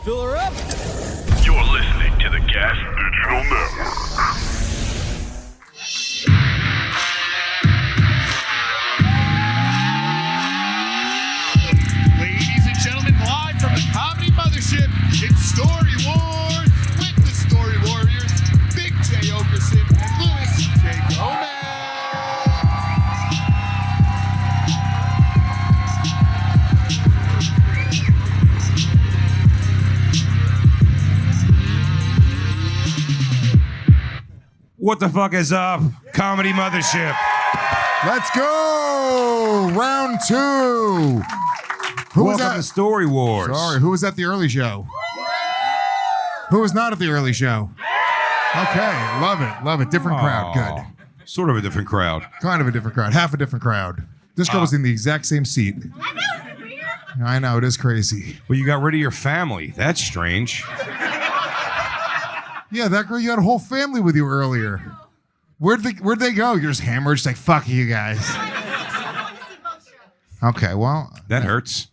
Fill her up. You're listening to the Gas Digital Network. Ladies and gentlemen, live from the Comedy Mothership, it's Story Warz with the Story Warriors, Big J. Oakerson and Louis J. Gomez. What the fuck is up? Comedy Mothership. Let's go! Round two. Who was Welcome at to Story Warz. Sorry, who was at the early show? Who was not at the early show? Okay, love it. Different crowd, good. Sort of a different crowd. Kind of a different crowd, half a different crowd. This girl was in the exact same seat. I know, it is crazy. Well, you got rid of your family. That's strange. Yeah, that girl, you had a whole family with you earlier. Where'd they go? You're just hammered, just like, fuck you guys. Okay, well. That hurts.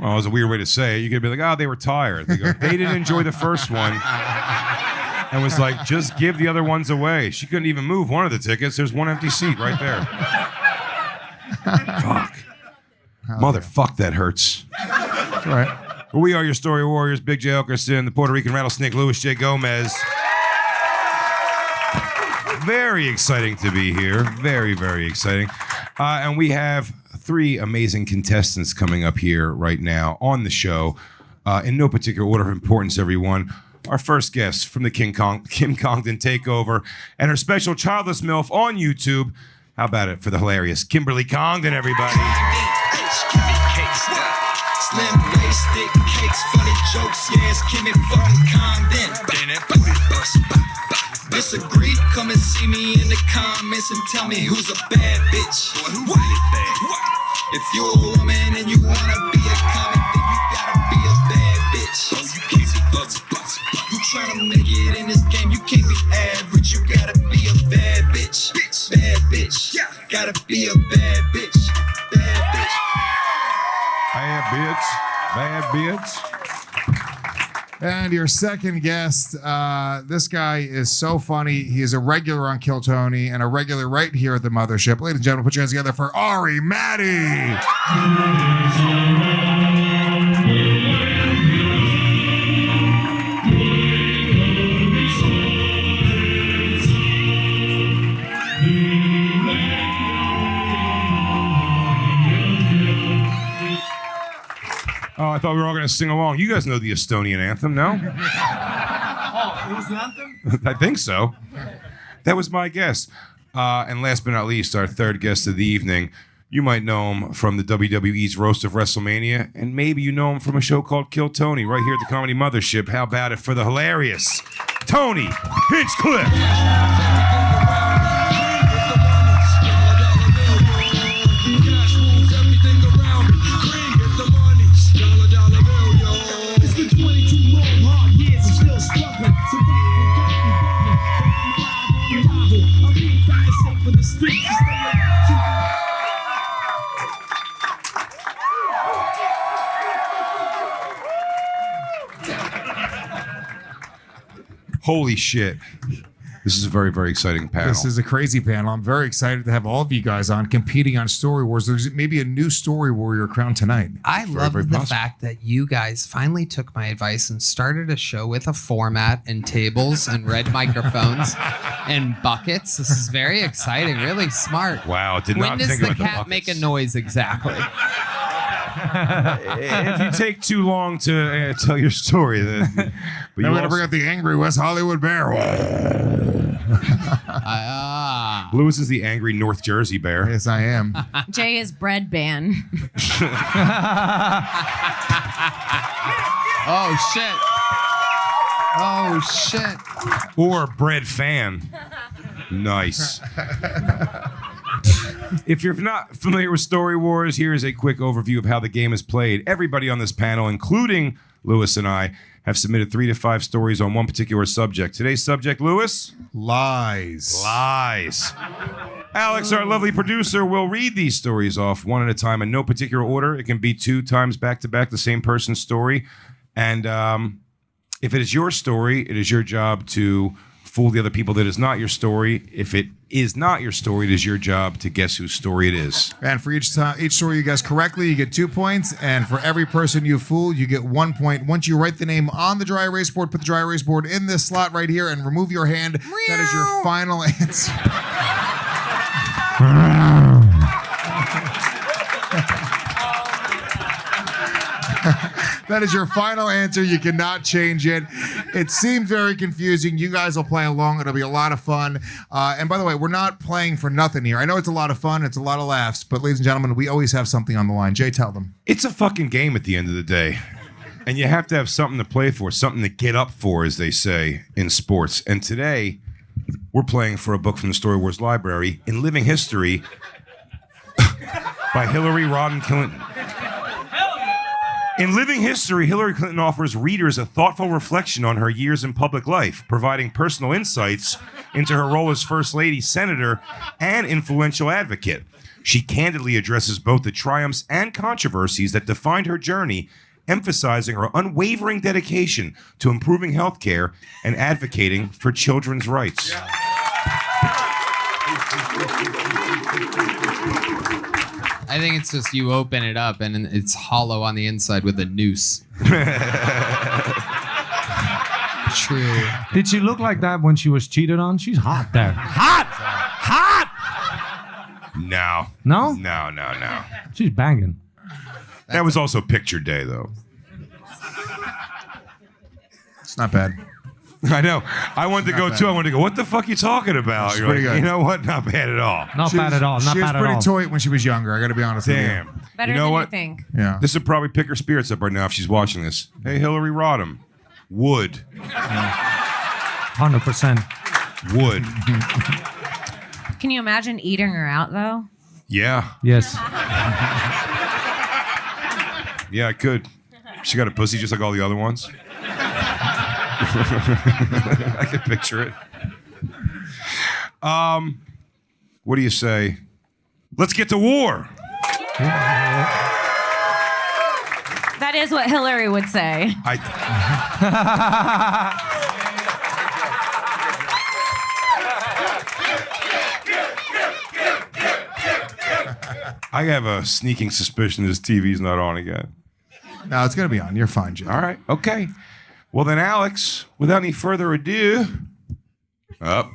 Well, it was a weird way to say it. You could be like, oh, they were tired. They go, they didn't enjoy the first one. And was like, just give the other ones away. She couldn't even move one of the tickets. There's one empty seat right there. Fuck. Motherfuck, that hurts. All right. Well, we are your Story Warriors, Big J. Oakerson, the Puerto Rican rattlesnake, Louis J. Gomez. Very exciting to be here. Very, very exciting. And we have three amazing contestants coming up here right now on the show. In no particular order of importance, everyone. Our first guest from the Kim Congdon Takeover and her special childless MILF on YouTube. How about it for the hilarious Kimberly Congdon, everybody? Slim waist, thick cakes, funny jokes, yeah, it's Kimmy fucking Congdon. Disagree? Come and see me in the comments and tell me who's a bad bitch. What? If you're a woman and you wanna be a comic, then you gotta be a bad bitch. You tryna make it in this game, you can't be average. You gotta be a bad bitch. Bad bitch. Gotta be a bad bitch. Bad bitch. Bad bitch. And your second guest, this guy is so funny. He is a regular on Kill Tony and a regular right here at the Mothership. Ladies and gentlemen, put your hands together for Ari Matti. Oh, I thought we were all going to sing along. You guys know the Estonian anthem, no? Oh, it was an anthem? I think so. That was my guess. And last but not least, our third guest of the evening. You might know him from the WWE's Roast of WrestleMania, and maybe you know him from a show called Kill Tony, right here at the Comedy Mothership. How about it for the hilarious Tony Hinchcliffe? Holy shit. This is a very, very exciting panel. This is a crazy panel. I'm very excited to have all of you guys on competing on Story Warz. There's maybe a new Story Warrior crown tonight. I love the fact that you guys finally took my advice and started a show with a format and tables and red microphones and buckets. This is very exciting, really smart. Wow, did when not does think the about the cat buckets. make a noise exactly? If you take too long to tell your story, then... But Now we're going to bring out the angry West Hollywood bear. Lewis is the angry North Jersey bear. Yes, I am. Jay is bread ban. Oh, shit. Oh, shit. Or bread fan. Nice. If you're not familiar with Story Warz, here is a quick overview of how the game is played. Everybody on this panel, including Lewis and I, have submitted 3 to 5 stories on one particular subject. Today's subject, Lewis? Lies. Lies. Alex, our lovely producer, will read these stories off one at a time in no particular order. It can be 2 times back-to-back the same person's story. And if it is your story, it is your job to fool the other people that is not your story. If it is not your story, it is your job to guess whose story it is. And for each story you guess correctly, you get 2 points. And for every person you fool, you get 1 point. Once you write the name on the dry erase board, put the dry erase board in this slot right here and remove your hand. That is your final answer. That is your final answer. You cannot change it. It seems very confusing. You guys will play along. It'll be a lot of fun. And by the way, we're not playing for nothing here. I know it's a lot of fun. It's a lot of laughs. But ladies and gentlemen, we always have something on the line. Jay, tell them. It's a fucking game at the end of the day. And you have to have something to play for, something to get up for, as they say in sports. And today, we're playing for a book from the Story Warz library, In Living History by Hillary Rodham Clinton. In Living History, Hillary Clinton offers readers a thoughtful reflection on her years in public life, providing personal insights into her role as First Lady, Senator, and influential advocate. She candidly addresses both the triumphs and controversies that defined her journey, emphasizing her unwavering dedication to improving healthcare and advocating for children's rights. I think it's just you open it up and it's hollow on the inside with a noose. True. Did she look like that when she was cheated on? She's hot there. Hot! No. No? No. She's banging. That was also picture day, though. It's not bad. I know. I wanted to go, too. I wanted to go, what the fuck are you talking about? It's You're pretty like, good. you know what? Not bad at all. Not bad at all. Not She was bad at all. pretty toy when she was younger. I got to be honest with you. Damn. Better you know than what? you think. Yeah. This would probably pick her spirits up right now if she's watching this. Hey, Hillary Rodham. Would. 100%. Would. Can you imagine eating her out, though? Yeah. Yes. Yeah, I could. She got a pussy just like all the other ones. I can picture it. What do you say? Let's get to war. That is what Hillary would say. I have a sneaking suspicion this TV's not on again. No, it's going to be on. You're fine, Jay. All right, okay. Well then, Alex, without any further ado, up.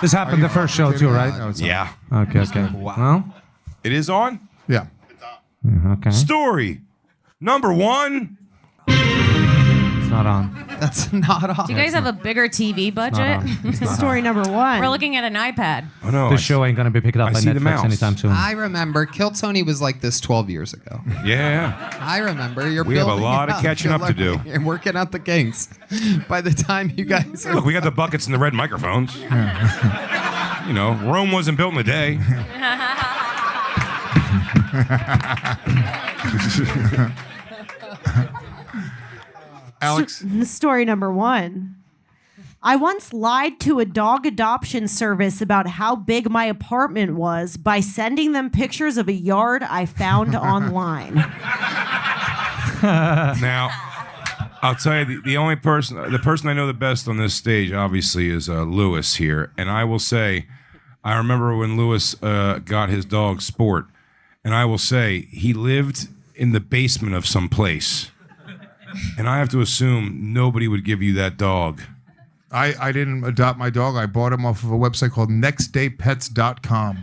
This happened the first show too, right? No, it's Yeah, Okay. Well, it is on. Yeah. okay. Story number 1. It's not on. That's not all. Do you guys have a bigger TV budget? Story number 1. We're looking at an iPad. Oh no, This show ain't gonna be picked up I by see the Netflix mouse. anytime soon. I remember Kill Tony was like this 12 years ago. Yeah. I rember you're We have a building lot of up, catching up to do. learning and working out the kinks. By the time you guys are Look, we got the buckets and the red microphones. You know, Rome wasn't built in a day. Alex? Story number 1. I once lied to a dog adoption service about how big my apartment was by sending them pictures of a yard I found online. Now, I'll tell you, the person I know the best on this stage, obviously, is Lewis here. And I will say, I remember when Lewis got his dog Sport, and I will say, he lived in the basement of some place. And I have to assume nobody would give you that dog. I didn't adopt my dog. I bought him off of a website called nextdaypets.com.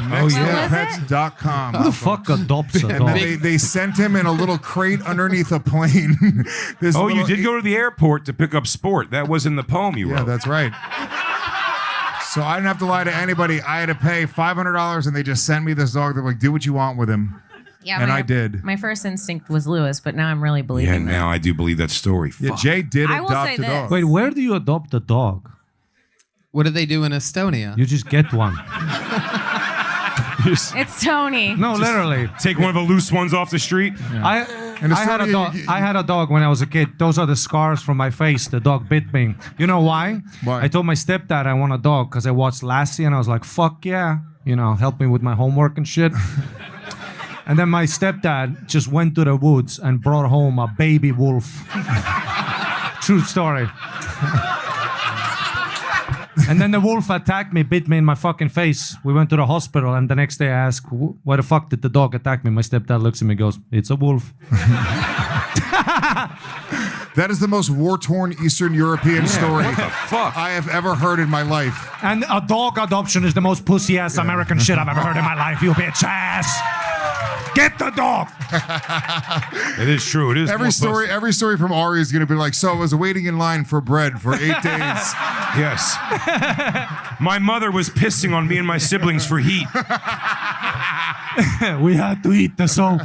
Nextdaypets.com. Who the fuck adopts a And dog? then they sent him in a little crate underneath a plane. Oh, you did go to the airport to pick up Sport. That was in the poem you wrote. Yeah, that's right. So I didn't have to lie to anybody. I had to pay $500 and they just sent me this dog. They're like, do what you want with him. Yeah, And I did. My first instinct was Lewis, but now I'm really believing Yeah, that. now I do believe that story. Yeah, Fuck. Jay did I will adopt say a this. dog. Wait, where do you adopt a dog? What do they do in Estonia? You just get one. It's Tony. No, literally. Take one of the loose ones off the street. I And I had a dog. I had a dog when I was a kid. Those are the scars from my face. The dog bit me. You know why? Why? I told my stepdad I want a dog because I watched Lassie and I was like, fuck yeah. You know, help me with my homework and shit. And then my stepdad just went to the woods and brought home a baby wolf. True story. And then the wolf attacked me, bit me in my fucking face. We went to the hospital, and the next day I asked, why the fuck did the dog attack me? My stepdad looks at me and goes, it's a wolf. That is the most war-torn Eastern European story What the fuck? I have ever heard in my life. And a dog adoption is the most pussy-ass American shit I've ever heard in my life, you bitch ass. Get the dog. It is true. It is Every story from Ari is going to be like, so I was waiting in line for bread for 8 days. Yes. My mother was pissing on me and my siblings for heat. We had to eat the soap.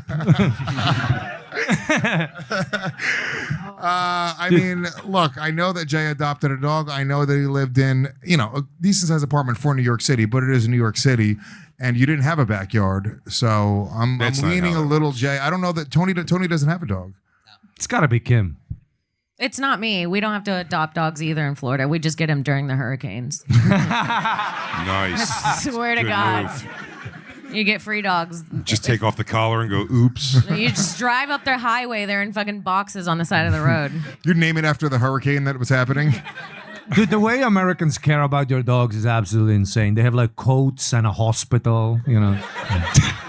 I mean, look, I know that Jay adopted a dog. I know that he lived in, a decent-sized apartment for New York City, but it is New York City, and you didn't have a backyard. So I'm leaning a little, Jay. I don't know that Tony doesn't have a dog. It's got to be Kim. It's not me. We don't have to adopt dogs either in Florida. We just get them during the hurricanes. Nice. Swear to Good God. move. You get free dogs. Just take off the collar and go, oops. You just drive up their highway. They're in fucking boxes on the side of the road. You'd name it after the hurricane that was happening. Dude, the way Americans care about your dogs is absolutely insane. They have like coats and a hospital,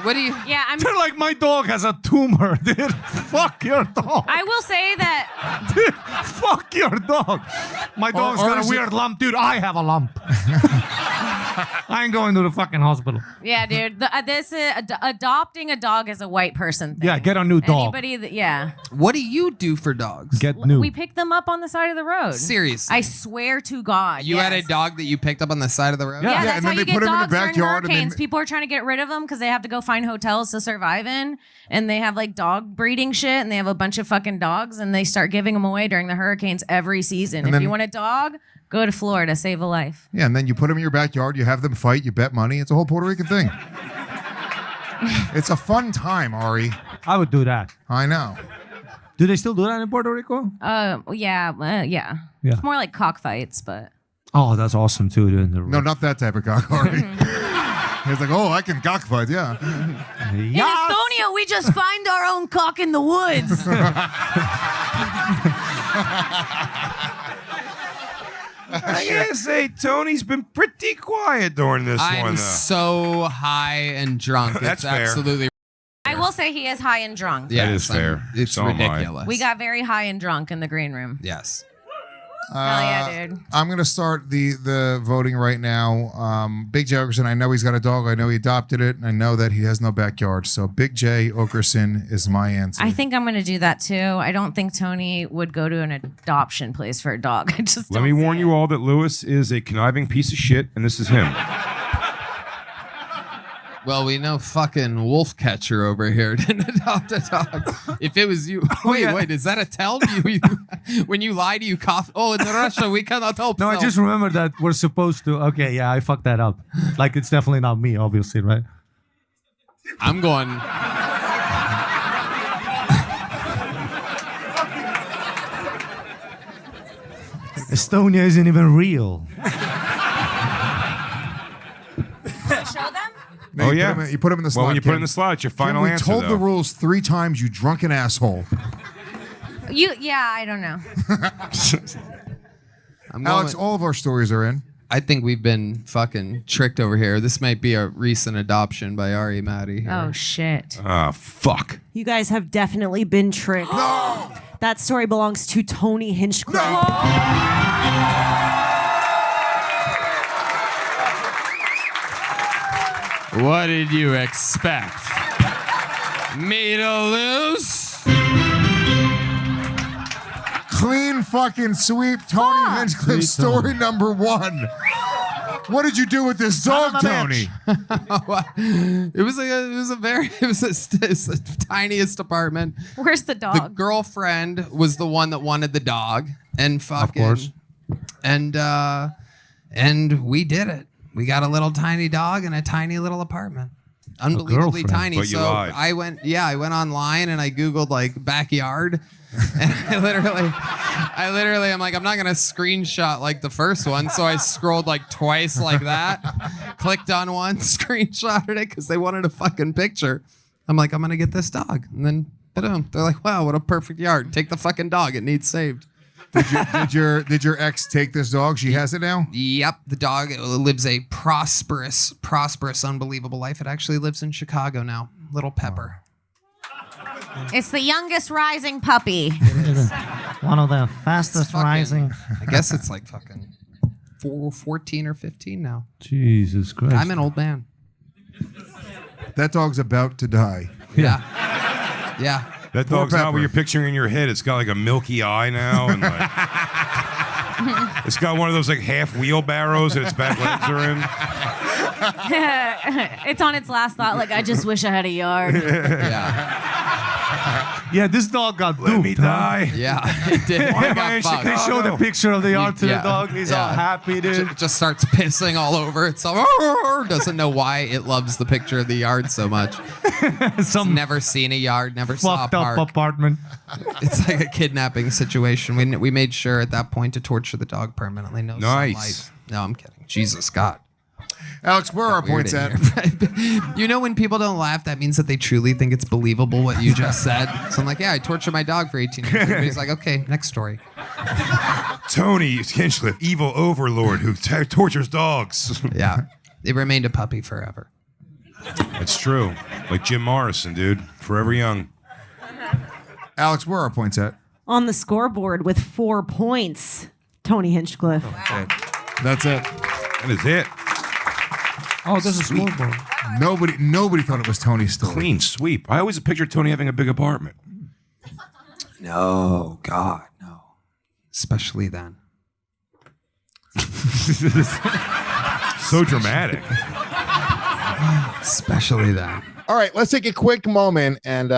What do you? Yeah, They're like, my dog has a tumor, dude. Fuck your dog. I will say that Dude, fuck your dog. My dog's got a weird lump. Dude, I have a lump. I ain't going to the fucking hospital. yeah, dude. Adopting a dog is a white person thing. Yeah, get a new dog. Anybody that yeah. What do you do for dogs? Get new. We pick them up on the side of the road. Seriously. I swear to God. You had a yes. dog that you picked up on the side of the road? Yeah, Yeah, that's and how then you they get put 'em in the dogs during backyard and they- hurricanes. People are trying to get rid of them because they have to go find hotels to survive in, and they have like dog breeding shit, and they have a bunch of fucking dogs, and they start giving them away during the hurricanes every season. And If then- you want a dog, go to Florida, save a life. Yeah, and then you put them in your backyard, you have them fight, you bet money. It's a whole Puerto Rican thing. It's a fun time, Ari. I would do that. I know. Do they still do that in Puerto Rico? Yeah. Yeah. It's more like cockfights, but Oh, that's awesome too, dude. No, not that type of cock, Ari. He's like, oh, I can cockfight, yeah. in Estonia, we just find our own cock in the woods. I gotta say, Tony's been pretty quiet during this I'm one, though. so high and drunk. That's it's fair. absolutely. I will say he is high and drunk. Yes, is fair. It's So am I. ridiculous. We got very high and drunk in the green room. Yes. Hell yeah, dude. I'm going to start the voting right now. Big J Oakerson, I know he's got a dog. I know he adopted it. And I know that he has no backyard. So Big J Oakerson is my answer. I think I'm going to do that too. I don't think Tony would go to an adoption place for a dog. I just Let me warn you all that Lewis is a conniving piece of shit, and this is him. Well, we know fucking wolf catcher over here didn't adopt a dog. If it was you, wait, is that a tell? When you lie to you cough. Oh, in Russia we cannot help. No, I just remember that we're supposed to. Okay, yeah, I fucked that up. Like, it's definitely not me, obviously, right? I'm going. Estonia isn't even real. show them. No, Oh, you yeah. you put him in the slot. Well, when you put it Kim. in the slot, it's your Kim, final we answer, told though. the rules 3 times, you drunken asshole. I don't know. I'm Alex, going. all of our stories are in. I think we've been fucking tricked over here. This might be a recent adoption by Ari Matti. here. Oh shit. Ah, fuck. You guys have definitely been tricked. No! That story belongs to Tony Hinchcliffe. What did you expect? Me to lose? Clean fucking sweep, Tony Hinchcliffe, story number 1. What did you do with this dog, Tony? It was the tiniest apartment. Where's the The dog? girlfriend was the one that wanted the dog, and fucking, Of course. and we did it. We got a little tiny dog in a tiny little apartment. unbelievably girlfriend. tiny. But you So lied. I went online and I Googled like backyard. And I literally, I'm like, I'm not gonna screenshot like the first one. So I scrolled like twice like that, clicked on one, screenshotted it because they wanted a fucking picture. I'm like, I'm gonna get this dog, and then boom, they're like, wow, what a perfect yard. Take the fucking dog. It needs saved. Did your ex take this dog? She has it now? Yep, the dog lives a prosperous, unbelievable life. It actually lives in Chicago now. Little Pepper. It's the youngest rising puppy. One of the fastest Fucking- rising. I guess it's like fucking 14 or 15 now. Jesus Christ. I'm an old man. That dog's about to die. Yeah. Yeah. That Poor dog's not Pepper. what you're picturing in your head. It's got like a milky eye now, and like it's got one of those like half wheelbarrows that its back legs are in. It's on its last thought. Like, I just wish I had a yard. Yeah. Yeah, this dog got Let duped. me huh? die. Yeah. It did. Why It am I in got fucked. They showed a picture of the yard to Yeah. the dog. And he's all Yeah. happy, dude. Just starts pissing all over itself. Doesn't know why it loves the picture of the yard so much. Some Never seen a yard, never saw a fucked up park. apartment. It's like a kidnapping situation. We made sure at that point to torture the dog permanently. No Nice. sunlight. No, I'm kidding. Jesus, God. Alex, where are our Weird points in at? here. You know when people don't laugh, that means that they truly think it's believable what you just said. So I'm like, yeah, I tortured my dog for 18 years. Everybody's like, okay, next story. Tony Hinchcliffe, evil overlord who tortures dogs. Yeah. It remained a puppy forever. It's true. Like Jim Morrison, dude. Forever young. Alex, where are our points at? On the scoreboard with 4 points, Tony Hinchcliffe. That's it. That is it. Oh, this is scoreboard. Nobody thought it was Tony's story. Clean sweep. I always pictured Tony having a big apartment. No, God, no. Especially then. So dramatic. Especially then. All right, let's take a quick moment and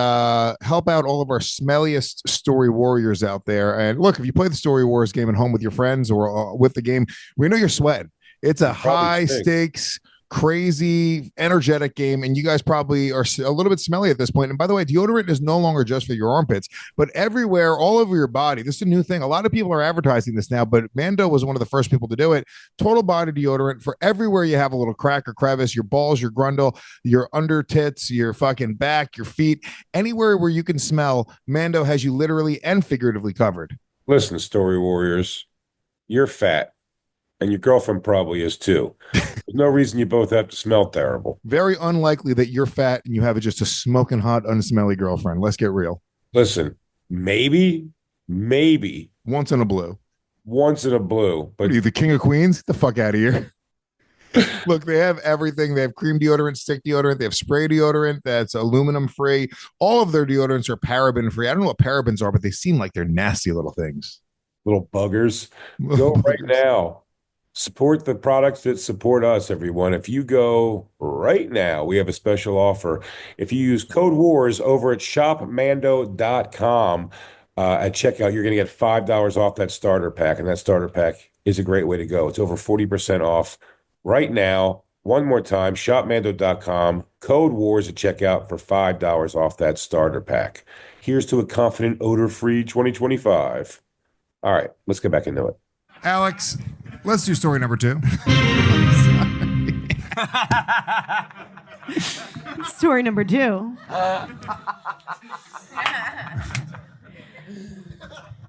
help out all of our smelliest story warriors out there. And look, if you play the Story Wars game at home with your friends or with the game, we know you're sweating. It's a high stakes, crazy, energetic game, and you guys probably are a little bit smelly at this point. And by the way, deodorant is no longer just for your armpits, but everywhere, all over your body. This is a new thing. A lot of people are advertising this now, but Mando was one of the first people to do it. Total body deodorant for everywhere you have a little crack or crevice, your balls, your grundle, your under tits, your fucking back, your feet, anywhere where you can smell, Mando has you literally and figuratively covered. Listen, Story Warriors, you're fat, and your girlfriend probably is too. There's no reason you both have to smell terrible. Very unlikely that you're fat and you have just a smoking hot, unsmelly girlfriend. Let's get real. Listen, maybe Once in a blue. once in a blue, but What are you, the king of queens? Get the fuck out of here. Look, they have everything. They have cream deodorant, stick deodorant. They have spray deodorant that's aluminum free. All of their deodorants are paraben free. I don't know what parabens are, but they seem like they're nasty little things. little buggers, go right now. Support the products that support us, everyone. If you go right now, we have a special offer. If you use code WARS over at shopmando.com at checkout, you're going to get $5 off that starter pack. And that starter pack is a great way to go. It's over 40% off right now. One more time, shopmando.com, code WARS at checkout for $5 off that starter pack. Here's to a confident, odor-free 2025. All right, let's get back into it. Alex, let's do story number 2. Story number 2.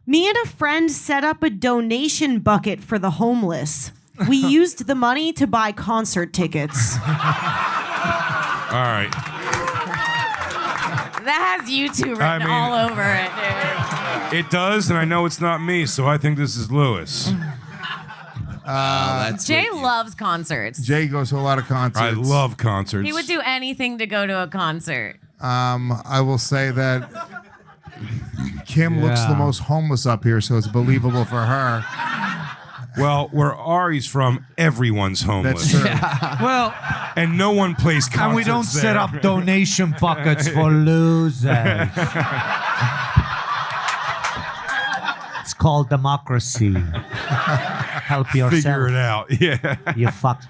Me and a friend set up a donation bucket for the homeless. We used the money to buy concert tickets. All right. That has you two written all over it, dude. It does, and I know it's not me, so I think this is Lewis. Jay loves concerts. Jay goes to a lot of concerts. I love concerts. He would do anything to go to a concert. I will say that Kim looks the most homeless up here, so it's believable for her. Well, where Ari's from, everyone's homeless. That's true. Well, and no one plays concerts and we don't there. set up donation buckets for losers. It's called democracy. Help yourself. Figure it out. Yeah. You fuck.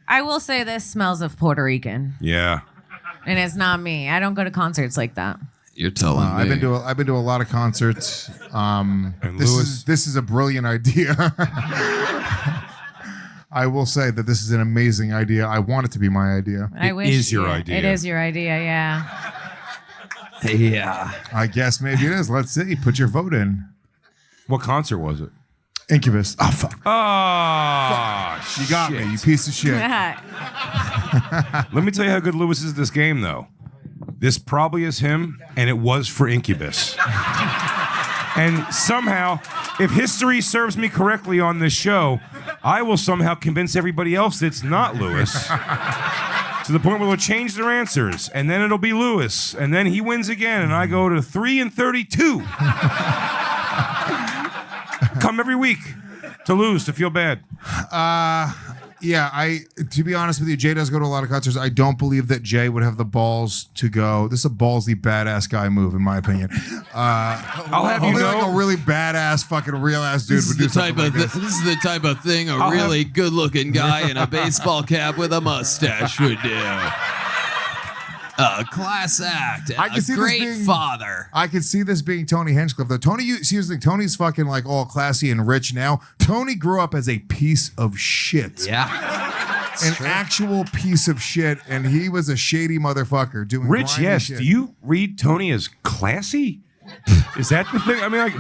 I will say this smells of Puerto Rican. Yeah. And it's not me. I don't go to concerts like that. You're telling me. I've been to a lot of concerts. And This is a brilliant idea. I will say that this is an amazing idea. I want it to be my idea. I wish is your idea. It is your idea, yeah. Yeah. I guess maybe it is. Let's see. Put your vote in. What concert was it? Incubus. Oh fuck. Oh, You got me, you piece of shit. Let me tell you how good Lewis is at this game, though. This probably is him, and it was for Incubus. And somehow, if history serves me correctly on this show, I will somehow convince everybody else it's not Lewis. To the point where they'll change their answers, and then it'll be Lewis, and then he wins again, and I go to 3-32. Come every week to lose, to feel bad. Yeah, to be honest with you, Jay does go to a lot of concerts. I don't believe that Jay would have the balls to go. This is a ballsy badass guy move, in my opinion. I'll have you only know, like a really badass, fucking real ass dude would do something like this. This is the type of thing a really good-looking guy in a baseball cap with a mustache would do. A class act. I can A see this great being- father. I could see this being Tony Hinchcliffe, though. Seriously, Tony's fucking like all classy and rich now. Tony grew up as a piece of shit. Yeah. An actual piece of shit, and he was a shady motherfucker doing Rich, grimy yes. shit. Do you read Tony as classy? Is that the thing? I mean, like,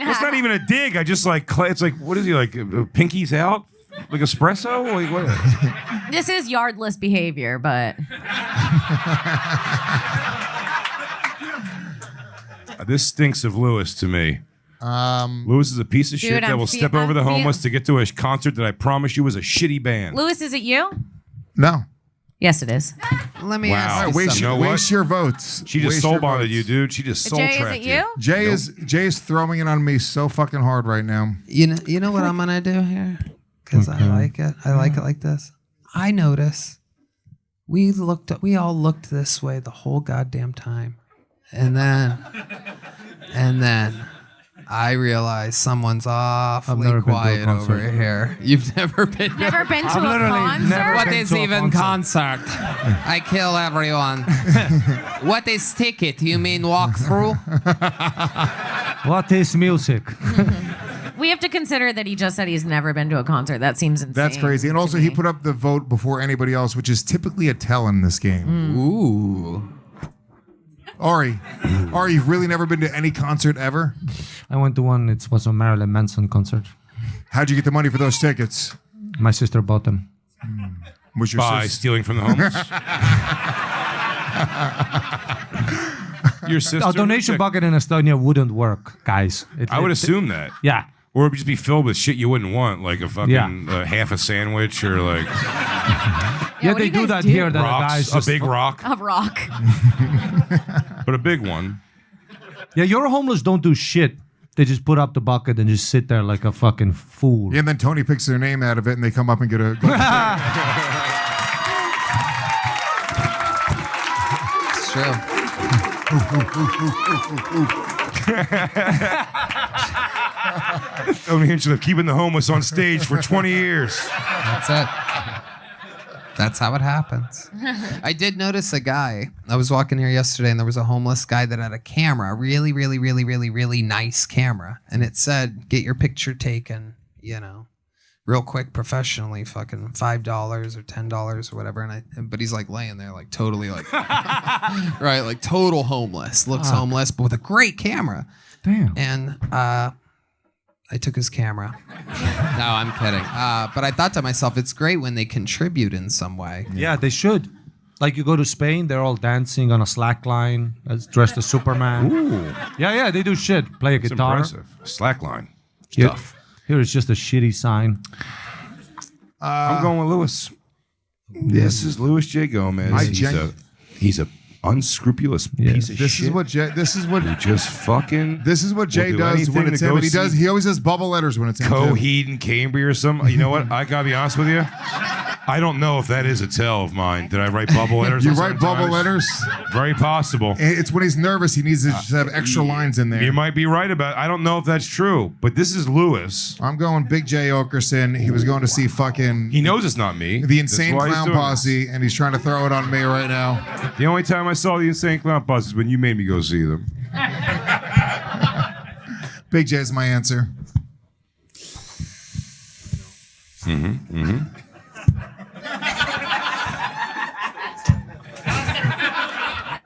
it's not even a dig. I just like, it's like, what is he like? Pinkies out? Like espresso? Like what? This is yardless behavior, but This stinks of Lewis to me. Lewis is a piece of Dude, shit that I'm will step over the homeless to get to a concert that I promise you was a shitty band. Lewis, is it you? No. Yes, it is. Let me Wow. ask you Waste, something. You know what? waste your votes. She just Waste soul your bonded votes. you, dude. She just soul Jay, is tracked it you? Jay is throwing it on me so fucking hard right now. You know what I'm gonna do here? Because I like it. I like it like this. I notice we all looked this way the whole goddamn time, and then I realized someone's awfully never been to a quiet over concert. here. You've never been. Never been to I've a literally concert? never What been is to a even concert. concert? I kill everyone. What is ticket? You mean walk through? What is music? We have to consider that he just said he's never been to a concert. That seems insane. That's crazy. And also, to he me. put up the vote before anybody else, which is typically a tell in this game. Ooh. Ari, you've really never been to any concert ever? I went to one. It was a Marilyn Manson concert. How'd you get the money for those tickets? My sister bought them. Was your By sis- stealing from the homeless. Your sister. A donation bucket in Estonia wouldn't work, guys. I would assume that. Yeah. Or it would just be filled with shit you wouldn't want, like a fucking Yeah. half a sandwich or like Yeah, what they do you do guys that here. That the rocks, guys a just big rock, A rock. but a big one. Yeah, your homeless don't do shit. They just put up the bucket and just sit there like a fucking fool. Yeah, and then Tony picks their name out of it, and they come up and get a. It's true. Tony Hinchcliffe keeping the homeless on stage for 20 years. That's it. That's how it happens. I did notice a guy. I was walking here yesterday, and there was a homeless guy that had a camera, really, really, really, really, really nice camera, and it said, "Get your picture taken," real quick, professionally, fucking $5 or $10 or whatever. But he's like laying there, like totally, like right, like total homeless. Looks homeless, but with a great camera. Damn. And I took his camera. No, I'm kidding. But I thought to myself, it's great when they contribute in some way. Yeah, they should. Like you go to Spain, they're all dancing on a slack line, dressed as Superman. Ooh, Yeah, they do shit. Play a it's guitar. impressive. Slackline. Here- Stuff. Here is just a shitty sign. I'm going with Lewis. This is Louis J. Gomez. He's a unscrupulous piece of This shit. is what Jay. This is what. who just fucking This is what Jay do does when anything it's to him. go And he does. see He always does bubble letters when it's him. too. Coheed and Cambria or something. You know what? I gotta be honest with you. I don't know if that is a tell of mine. Did I write bubble letters? You on write certain bubble times? letters? Very possible. It's when he's nervous. He needs to just have extra lines in there. You might be right about it. I don't know if that's true, but this is Lewis. I'm going Big J Oakerson. He was going to see fucking He knows it's not me. the That's Insane why he's Clown doing Posse, and he's trying to throw it on me right now. this. The only time I saw the Insane Clown Posse is when you made me go see them. Big J is my answer.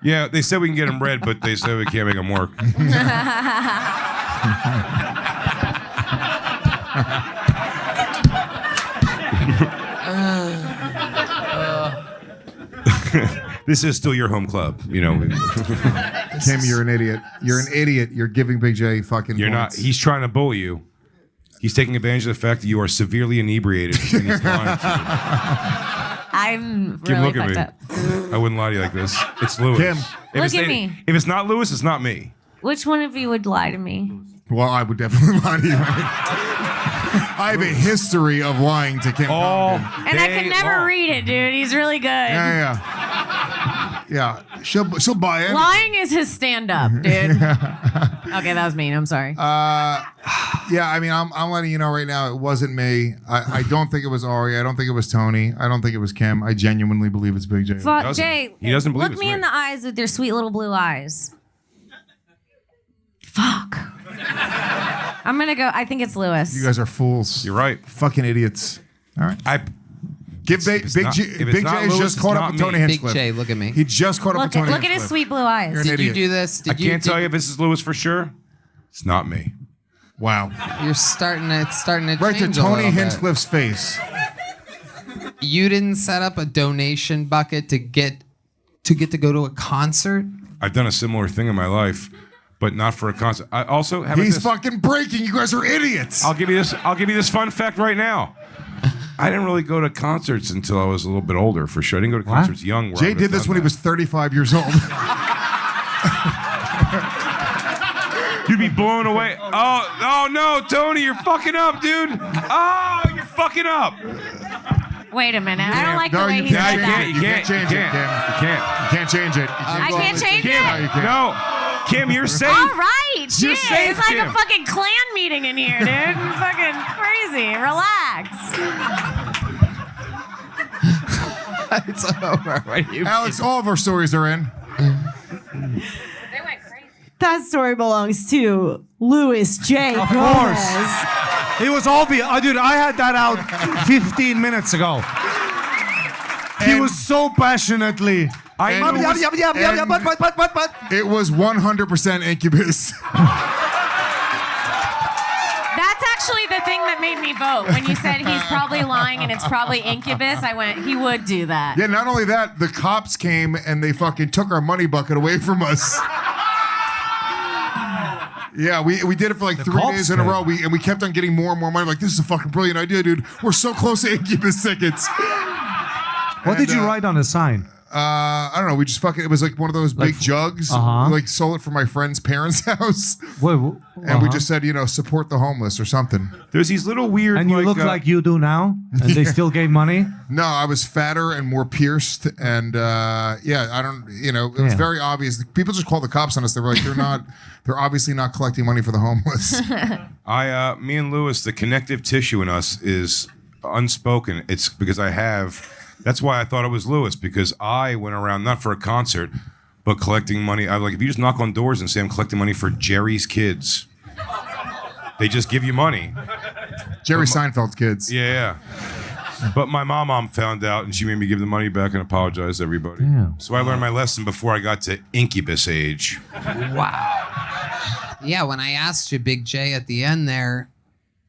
Yeah, they said we can get them red, but they said we can't make them work. This is still your home club, you know. Kim, you're an idiot. You're an idiot. You're giving Big J fucking You're not. points. He's trying to bully you. He's taking advantage of the fact that you are severely inebriated and he's lying to you. I'm Kim, really look at fucked me. up. I wouldn't lie to you like this. It's Lewis. Kim. Look at me. If it's not Lewis, it's not me. Which one of you would lie to me? Well, I would definitely lie to you. I have a history of lying to Kim All Congdon. And I day can never long. read it, dude. He's really good. Yeah. She'll buy it. Lying is his stand-up, dude. Okay, that was mean. I'm sorry. Yeah, I mean, I'm letting you know right now, it wasn't me. I don't think it was Ari. I don't think it was Tony. I don't think it was Kim. I genuinely believe it's Big J. Fuck, doesn't. Jay. He doesn't believe Look it's me me. in the eyes with your sweet little blue eyes. Fuck. I'm gonna go. I think it's Lewis. You guys are fools. You're right. Fucking idiots. All right. If Big it's J. not Big J Lewis, just it's caught up not with Tony me. Big Hinchcliffe. J, look at me. He just caught up with Tony Look at his Hinchcliffe. sweet blue eyes. You're an Did you idiot. do this? I can't tell you if this is Lewis for sure. It's not me. Wow. You're starting to. It's starting to Right to change a Tony little bit. Hinchcliffe's face. You didn't set up a donation bucket to get to go to a concert. I've done a similar thing in my life, but not for a concert. I also have He's this. fucking breaking. You guys are idiots. I'll give you this. I'll give you this fun fact right now. I didn't really go to concerts until I was a little bit older. For sure, I didn't go to concerts young. where I Jay would've did this done when he that. was 35 years old. You'd be blown away. Oh no, Tony, you're fucking up, dude. Oh, you're fucking up. Wait a minute. I don't like No, the way you he can't. said that. You can't change it, Kim. You can't. You can't change it. I can't change Kim, it. you can't. no. Kim, you're safe. All right, shit. You're safe, It's like Kim. a fucking clan meeting in here, dude. Fucking crazy. Relax. It's over. What do you Alex, all of our stories are in. They went crazy. That story belongs to Louis J. Of Gomez. course. It was obvious. Dude, I had that out 15 minutes ago. He And- was so passionately. And But. it was 100% Incubus. That's actually the thing that made me vote. When you said he's probably lying and it's probably Incubus, I went, he would do that. Yeah, not only that, the cops came and they fucking took our money bucket away from us. Yeah, we did it for like 3 cops days in a came. row. We kept on getting more and more money. Like, this is a fucking brilliant idea, dude. We're so close to Incubus tickets. What did you write on the sign? I don't know. We just fucking. It was like one of those big jugs. Uh-huh. We, like, sold it from my friend's parents' house, Wait, and we just said, support the homeless or something. There's these little weird. And you look like you do now, and they still gave money. No, I was fatter and more pierced, and yeah, I don't. It was Yeah. very obvious. People just called the cops on us. They were like, they're not. They're obviously not collecting money for the homeless. Me and Lewis, the connective tissue in us is unspoken. It's because I have. That's why I thought it was Lewis, because I went around not for a concert, but collecting money. I like if you just knock on doors and say I'm collecting money for Jerry's kids, they just give you money. Jerry Seinfeld's kids. Yeah. But my mom found out and she made me give the money back and apologize to everybody. Yeah. So I learned my lesson before I got to Incubus age. Wow. Yeah, when I asked you, Big J, at the end there,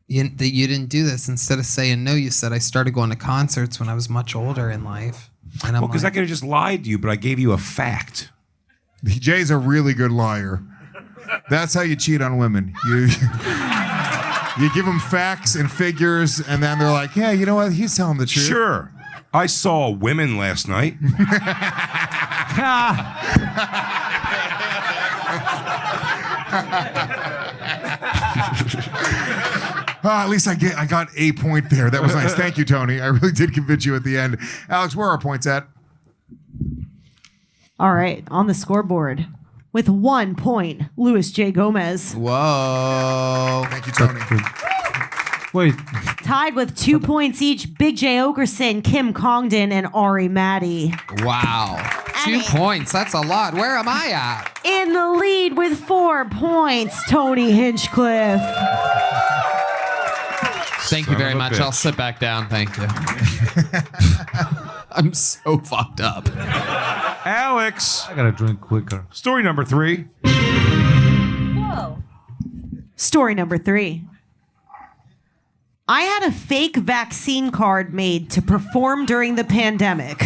that you didn't do this. Instead of saying no, you said I started going to concerts when I was much older in life. And I'm Well, because I like, could have just lied to you, but I gave you a fact. Jay's a really good liar. That's how you cheat on women. You give them facts and figures, and then they're like, yeah, you know what? He's telling the truth. Sure. I saw women last night. At least I got a point there. That was nice. Thank you, Tony. I really did convince you at the end. Alex, where are our points at? All right, on the scoreboard. With 1 point, Luis J. Gomez. Whoa. Thank you, Tony. Wait, Tied with 2 points each, Big J. Oakerson, Kim Congdon, and Ari Matti. Wow. 2 points. That's a lot. Where am I at? In the lead with 4 points, Tony Hinchcliffe. Thank you very much. I'll sit back down. Thank you. I'm so fucked up. Alex, I gotta drink quicker. story number 3. Whoa. Story number 3. I had a fake vaccine card made to perform during the pandemic.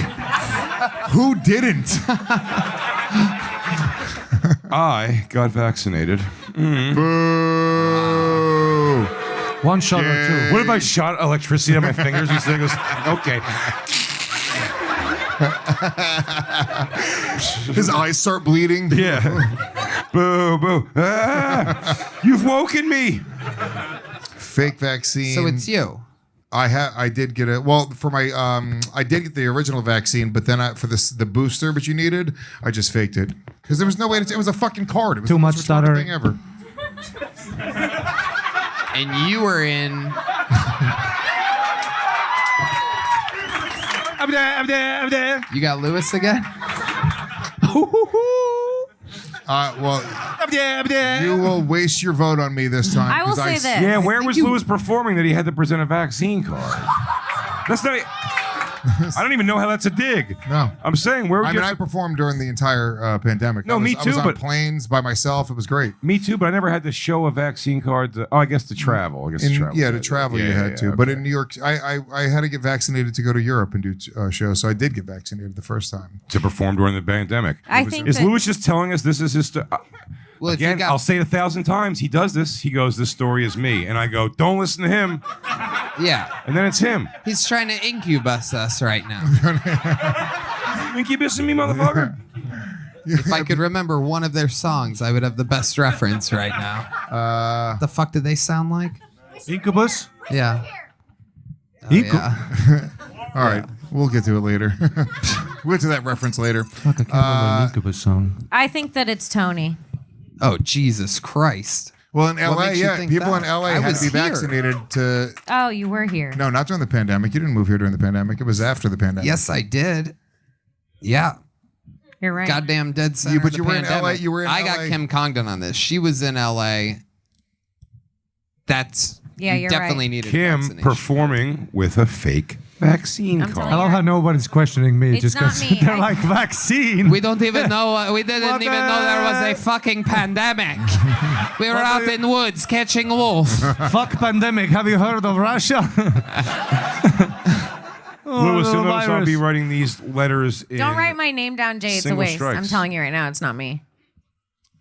Who didn't? I got vaccinated. Boo. One shot or two. What if I shot electricity on my fingers and said, okay. His eyes start bleeding. Yeah. Boo, boo. Ah, you've woken me. Fake vaccine. So it's you. I did get it. Well, for my I did get the original vaccine, but then for the booster, but you needed, I just faked it because there was no way to. It was a fucking card. It was Too the much most retarded stuttering. thing ever. And you were in. I'm there. You got Lewis again? Well, I'm there. you will waste your vote on me this time. I will 'cause say this. Yeah, where was Lewis performing that he had to present a vaccine card? That's not. I don't even know how that's a dig. No. I'm saying, where would I you mean, I have to- performed during the entire pandemic. No, me I was too, on but- planes by myself. It was great. Me too, but I never had to show a vaccine card. I guess to travel. I guess to travel. Yeah, to travel you had to. But in New York, I had to get vaccinated to go to Europe and do shows. So I did get vaccinated the first time. to perform during the pandemic. I think Is that- Lewis just telling us this is his? Well, if you Again, got- I'll say it 1,000 times. He does this. He goes, "This story is me," and I go, "Don't listen to him." Yeah. And then it's him. He's trying to incubus us right now. Incubus and me, motherfucker. If I could remember one of their songs, I would have the best reference right now. The fuck did they sound like? Incubus? Yeah. Oh, Incu- yeah. All right, we'll get to it later. We'll get to that reference later. Fuck, I can't remember an Incubus song. I think that it's Tony. Oh, Jesus Christ. Well, in What LA, makes you yeah, think people that? in LA I had was to be here. vaccinated to. Oh, you were here. No, not during the pandemic. You didn't move here during the pandemic. It was after the pandemic. Yes, I did. Yeah. You're right. Goddamn dead center. But of the you were in pandemic. LA. You were in I LA. got Kim Congdon on this. She was in LA. That's Yeah, you you're definitely right. needed Kim vaccination. performing with a fake vaccine I'm card. telling I love how nobody's questioning me It's just not because me. they're I- like vaccine. We don't even know. We didn't What even know there was a fucking pandemic. We were out in woods catching wolves. Fuck pandemic. Have you heard of Russia? Lewis, the you'll notice I'll virus. be writing these letters. Don't write my name down, Jay. It's a single waste. strikes. I'm telling you right now, it's not me.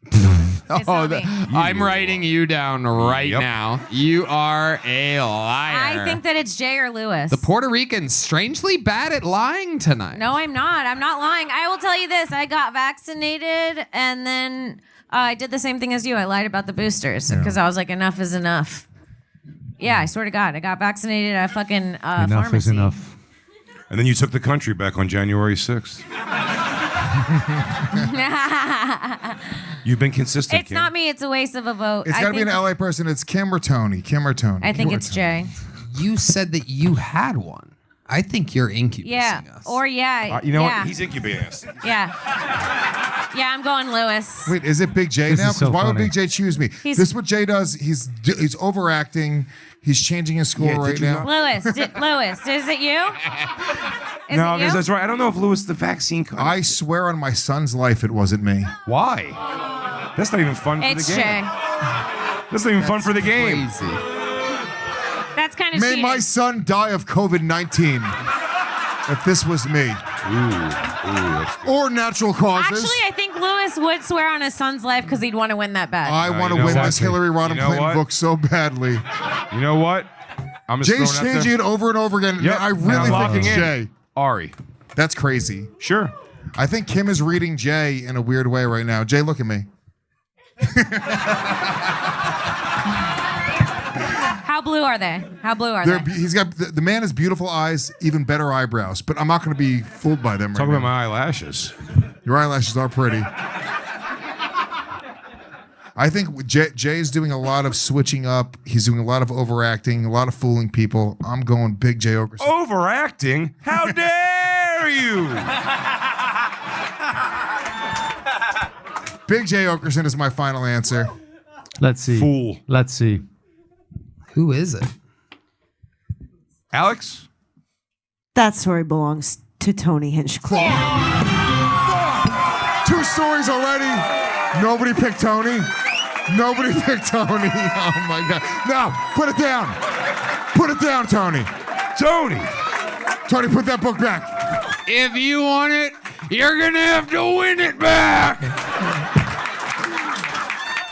It's not me. I'm writing you down right Yep. now. You are a liar. I think that it's Jay or Lewis. the Puerto Ricans strangely bad at lying tonight. No, I'm not. I'm not lying. I will tell you this. I got vaccinated and then I did the same thing as you. I lied about the boosters because I was like, enough is enough. Yeah, I swear to God. I got vaccinated at a fucking Enough pharmacy. is enough. And then you took the country back on January 6th. You've been consistent, It's Kim. not me. It's a waste of a vote. It's I got to be an think- LA person. It's Kim or Tony. Kim or Tony. I think Kim or it's Tony. Jay. You said that you had one. I think you're incubusing Yeah. us. Or yeah. You know yeah. what? He's incubating us. Yeah. Yeah, I'm going Lewis. Wait, is it Big J This now? is so Because why would funny. Big J choose me? He's- This is what Jay does. He's overacting. He's changing his score Yeah, did right you now. not- Lewis, Lewis, is it you? Is No, it because you? that's right. I don't know if Lewis the vaccine card. I swear on my son's life, it wasn't me. Why? That's not even fun for It's the game. Jay. That's not even fun for the game. Crazy. That's kind of May cheating. my son die of COVID-19 if this was me. That's good. Or natural causes. Actually, I think Lewis would swear on his son's life because he'd want to win that bet. I want to you know win what? this Hillary Rodham You know Clinton what? book so badly. You know what? I'm just Jay's throwing it out changing there. it over and over again. Yep. I And really I'm think locking it's in. Jay. Ari. That's crazy. Sure. I think Kim is reading Jay in a weird way right now. Jay, look at me. How How blue are they? How blue are they? He's got the man has beautiful eyes, even better eyebrows. But I'm not going to be fooled by them. Talk right about now. my eyelashes. Your eyelashes are pretty. I think Jay's doing a lot of switching up. He's doing a lot of overacting, a lot of fooling people. I'm going big Jay Oakerson. Overacting? How dare you? Big Jay Oakerson is my final answer. Let's see. Fool. Let's see. Who is it? Alex? That story belongs to Tony Hinchcliffe. Two stories already. Nobody picked Tony. Nobody picked Tony. Oh my God. No, put it down. Put it down, Tony. Tony. Tony, put that book back. If you want it, you're gonna have to win it back.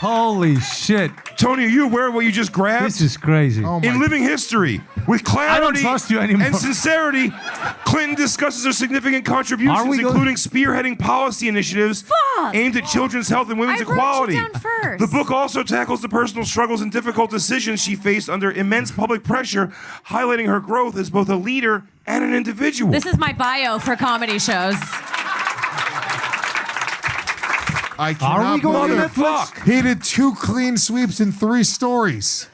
Holy shit. Tony, are you aware of what you just grabbed? This is crazy. Oh In living history, with clarity I don't trust you anymore. and sincerity, Clinton discusses her significant contributions, including spearheading policy initiatives aimed at children's health and women's I wrote equality. you down first. The book also tackles the personal struggles and difficult decisions she faced under immense public pressure, highlighting her growth as both a leader and an individual. This is my bio for comedy shows. I cannot going believe to Netflix? He did 2 clean sweeps in 3 stories.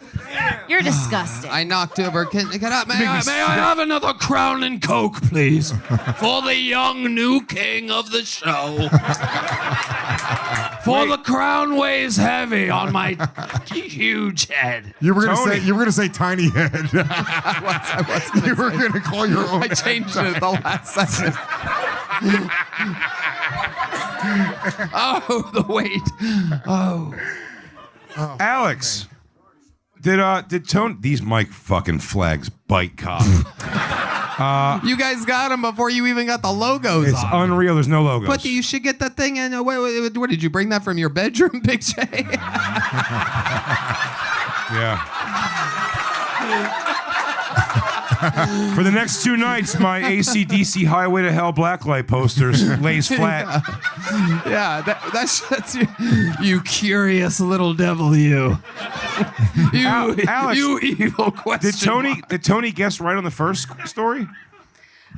You're disgusting. I knocked over. May I have another Crown and Coke, please? For the young new king of the show. For the crown weighs heavy on my huge head. You were Tony. gonna say tiny head. You were gonna call your own. I changed it at the last second. Oh, the weight. Oh. Alex, did Tony? These mic fucking flags bite cop. You guys got him before you even got the logos It's on. unreal. There's no logos. But you should get that thing. And wait, what did you bring that from your bedroom, Big J? Yeah. For the next 2 nights, my AC/DC Highway to Hell blacklight posters lays flat. Yeah, that's you curious little devil, you. Alex, you evil question. Did Tony guess right on the first story?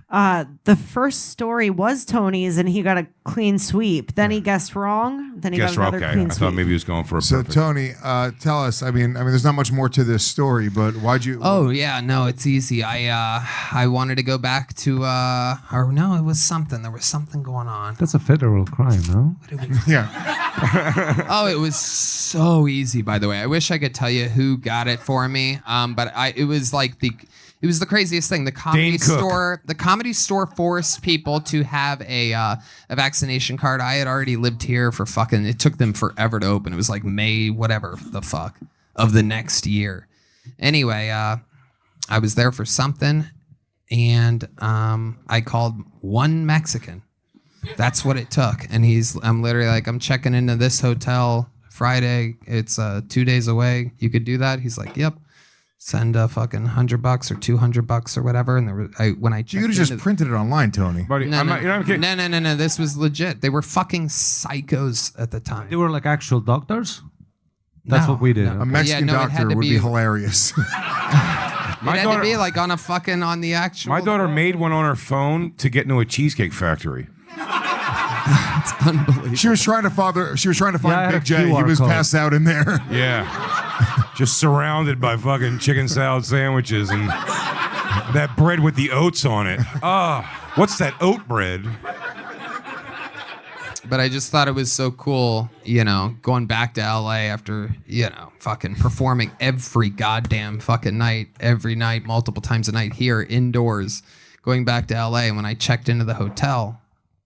The first story was Tony's, and he got a clean sweep. Then he guessed wrong. Then he Guess got right. another Okay, clean I sweep. thought maybe he was going for a So perfect. Tony, tell us. I mean, there's not much more to this story, but why'd you? Oh yeah, no, it's easy. I wanted to go back to or no, it was something. There was something going on. That's a federal crime, no? Yeah. Oh, it was so easy. By the way, I wish I could tell you who got it for me. But it was the craziest thing. The comedy store forced people to have a vaccination card. I had already lived here for fucking. It took them forever to open. It was like May, whatever the fuck, of the next year. Anyway, I was there for something, and I called one Mexican. That's what it took. And I'm literally like, I'm checking into this hotel Friday. It's 2 days away. You could do that? He's like, yep. Send a fucking $100 or $200 or whatever. And when I checked, You could have just printed it online, Tony. Buddy, no, I'm not, you're not kidding. no. This was legit. They were fucking psychos at the time. They were like actual doctors? That's No, what we did. no. A Mexican Yeah, no, it had doctor to would be be- hilarious. It had to be like on the actual. My daughter made one on her phone to get into a Cheesecake Factory. It's unbelievable. She was trying to find I had Big a J. He QR was code. passed out in there. Yeah. Just surrounded by fucking chicken salad sandwiches and that bread with the oats on it. What's that oat bread? But I just thought it was so cool, going back to LA after, fucking performing every goddamn fucking night, every night, multiple times a night here indoors, going back to LA. And when I checked into the hotel,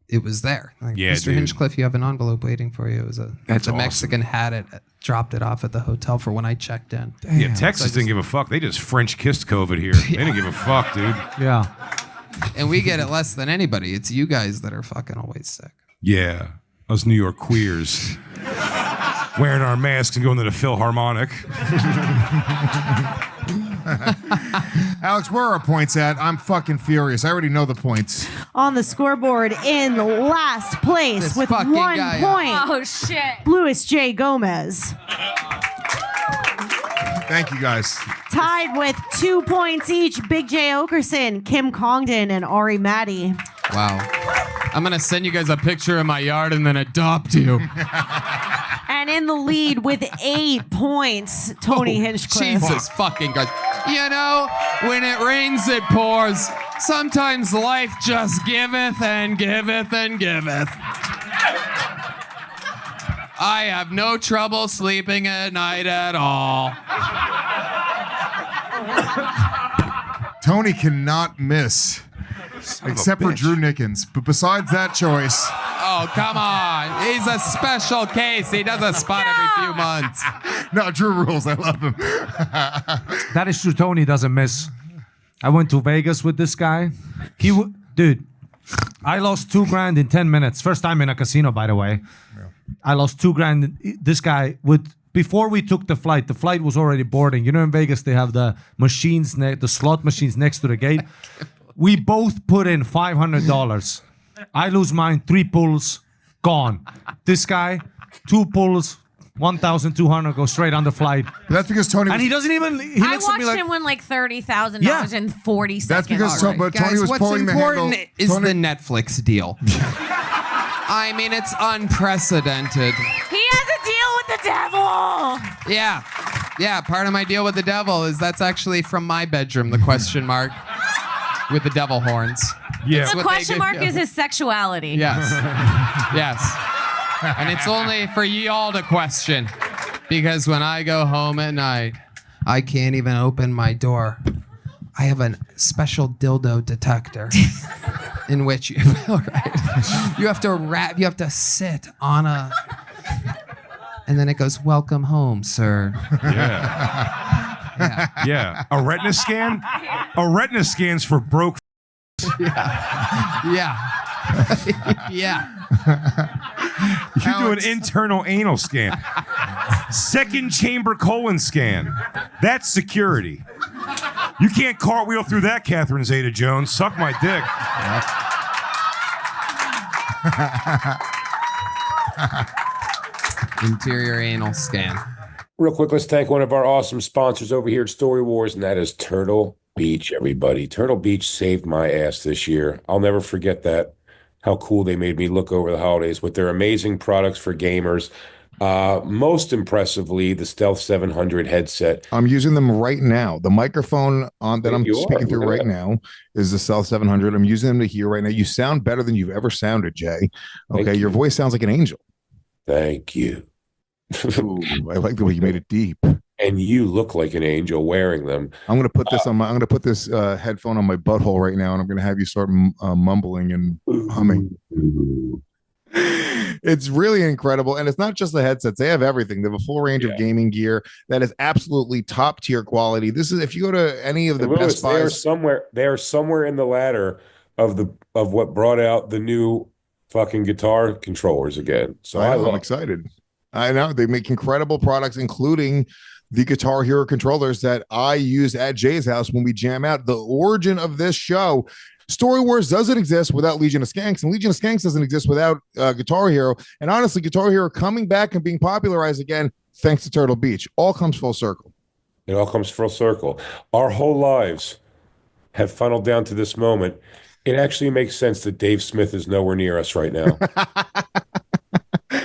it was there. Like, Yeah, Mr. dude. Hinchcliffe, you have an envelope waiting for you. It was That's the awesome. Mexican had it, dropped it off at the hotel for when I checked in. Yeah, Texas didn't give a fuck. They just French kissed COVID here. They didn't give a fuck, dude. Yeah. And we get it less than anybody. It's you guys that are fucking always sick. Yeah, us New York queers wearing our masks and going to the Philharmonic. Alex, where are our points at? I'm fucking furious. I already know the points. On the scoreboard in last place This with fucking 1 guy. point, Oh shit. Louis J. Gomez. Thank you, guys. Tied with 2 points each, Big J Oakerson, Kim Congdon, and Ari Matti. Wow. I'm going to send you guys a picture of my yard and then adopt you. And in the lead with 8 points, Tony Hinchcliffe. Jesus fucking God. You know, when it rains, it pours. Sometimes life just giveth and giveth and giveth. I have no trouble sleeping at night at all. Tony cannot miss. Except for Drew Nickens. But besides that choice. Oh, come on. He's a special case. He does a spot every few months. No, Drew rules. I love him. That is true. Tony doesn't miss. I went to Vegas with this guy. Dude, I lost $2,000 in 10 minutes. First time in a casino, by the way. Yeah. I lost $2,000. This guy before we took the flight was already boarding. You know, in Vegas they have the machines, the slot machines next to the gate. We both put in $500. I lose mine, 3 pulls, gone. This guy, 2 pulls, 1,200, go straight on the flight. But that's because Tony. And he doesn't even. I watched him win like $30,000 in 40 seconds. That's because Tony was what's pulling the handle. important is the Netflix deal. I mean, it's unprecedented. He has a deal with the devil. Yeah. Yeah, part of my deal with the devil is that's actually from my bedroom, the question mark. With the devil horns. Yeah. The question mark is his sexuality. Yes. Yes. And it's only for y'all to question. Because when I go home at night, I can't even open my door. I have a special dildo detector in which you have to sit on a, and then it goes, "Welcome home, sir." Yeah. A retina scan? A retina scan's for broke. Yeah. Yeah. You do an internal anal scan. Second chamber colon scan. That's security. You can't cartwheel through that, Catherine Zeta-Jones. Suck my dick. Interior anal scan. Real quick, let's thank one of our awesome sponsors over here at Story Warz, and that is Turtle Beach, everybody. Turtle Beach saved my ass this year. I'll never forget that, how cool they made me look over the holidays with their amazing products for gamers. Most impressively, the Stealth 700 headset. I'm using them right now. The microphone that I'm speaking through right now is the Stealth 700. I'm using them to hear right now. You sound better than you've ever sounded, Jay. Okay, your voice sounds like an angel. Thank you. Ooh, I like the way you made it deep. And you look like an angel wearing them. I'm gonna put this headphone on my butthole right now, and I'm gonna have you start mumbling and humming. It's really incredible, and it's not just the headsets. They have everything. They have a full range of gaming gear that is absolutely top tier quality. This is if you go to any of the Best Buys. They are somewhere in the ladder of what brought out the new fucking guitar controllers again. So I'm excited. I know they make incredible products, including the Guitar Hero controllers that I use at Jay's house when we jam out. The origin of this show, Story Warz, doesn't exist without Legion of Skanks, and Legion of Skanks doesn't exist without Guitar Hero. And honestly, Guitar Hero coming back and being popularized again thanks to Turtle Beach. All comes full circle. It all comes full circle. Our whole lives have funneled down to this moment. It actually makes sense that Dave Smith is nowhere near us right now.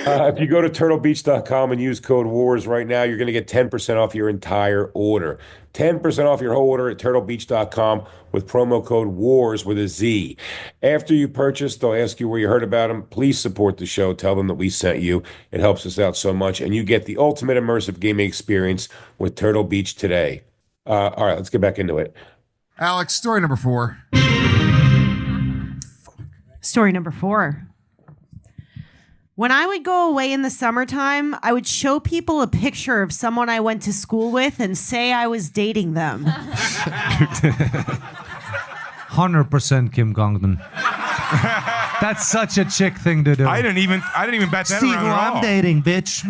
If you go to turtlebeach.com and use code WARS right now, you're going to get 10% off your entire order. 10% off your whole order at turtlebeach.com with promo code WARS with a Z. After you purchase, they'll ask you where you heard about them. Please support the show. Tell them that we sent you. It helps us out so much. And you get the ultimate immersive gaming experience with Turtle Beach today. All right, let's get back into it. Alex, story number 4. Story number 4. When I would go away in the summertime, I would show people a picture of someone I went to school with and say I was dating them. 100% Kim Congdon. That's such a chick thing to do. I didn't even bat that See around who at I'm all. dating, bitch.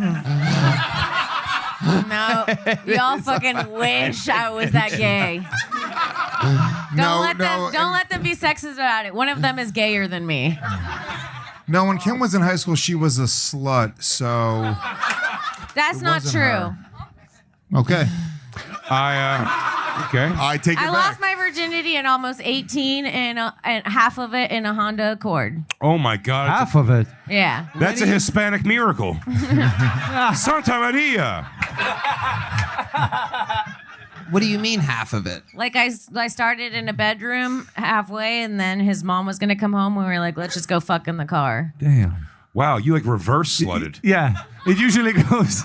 No, y'all fucking wish I was that gay. Don't let them be sexist about it. One of them is gayer than me. No, when Kim was in high school, she was a slut, so... That's not true. Her. Okay. Okay. I take it I back. lost my virginity at almost 18 and half of it in a Honda Accord. Oh my God. Half of it. Yeah. That's a Hispanic miracle. Santa Maria. What do you mean half of it? Like I started in a bedroom halfway, and then his mom was gonna come home. We were like, let's just go fuck in the car. Damn. Wow, you like reverse slutted. Yeah, it usually goes.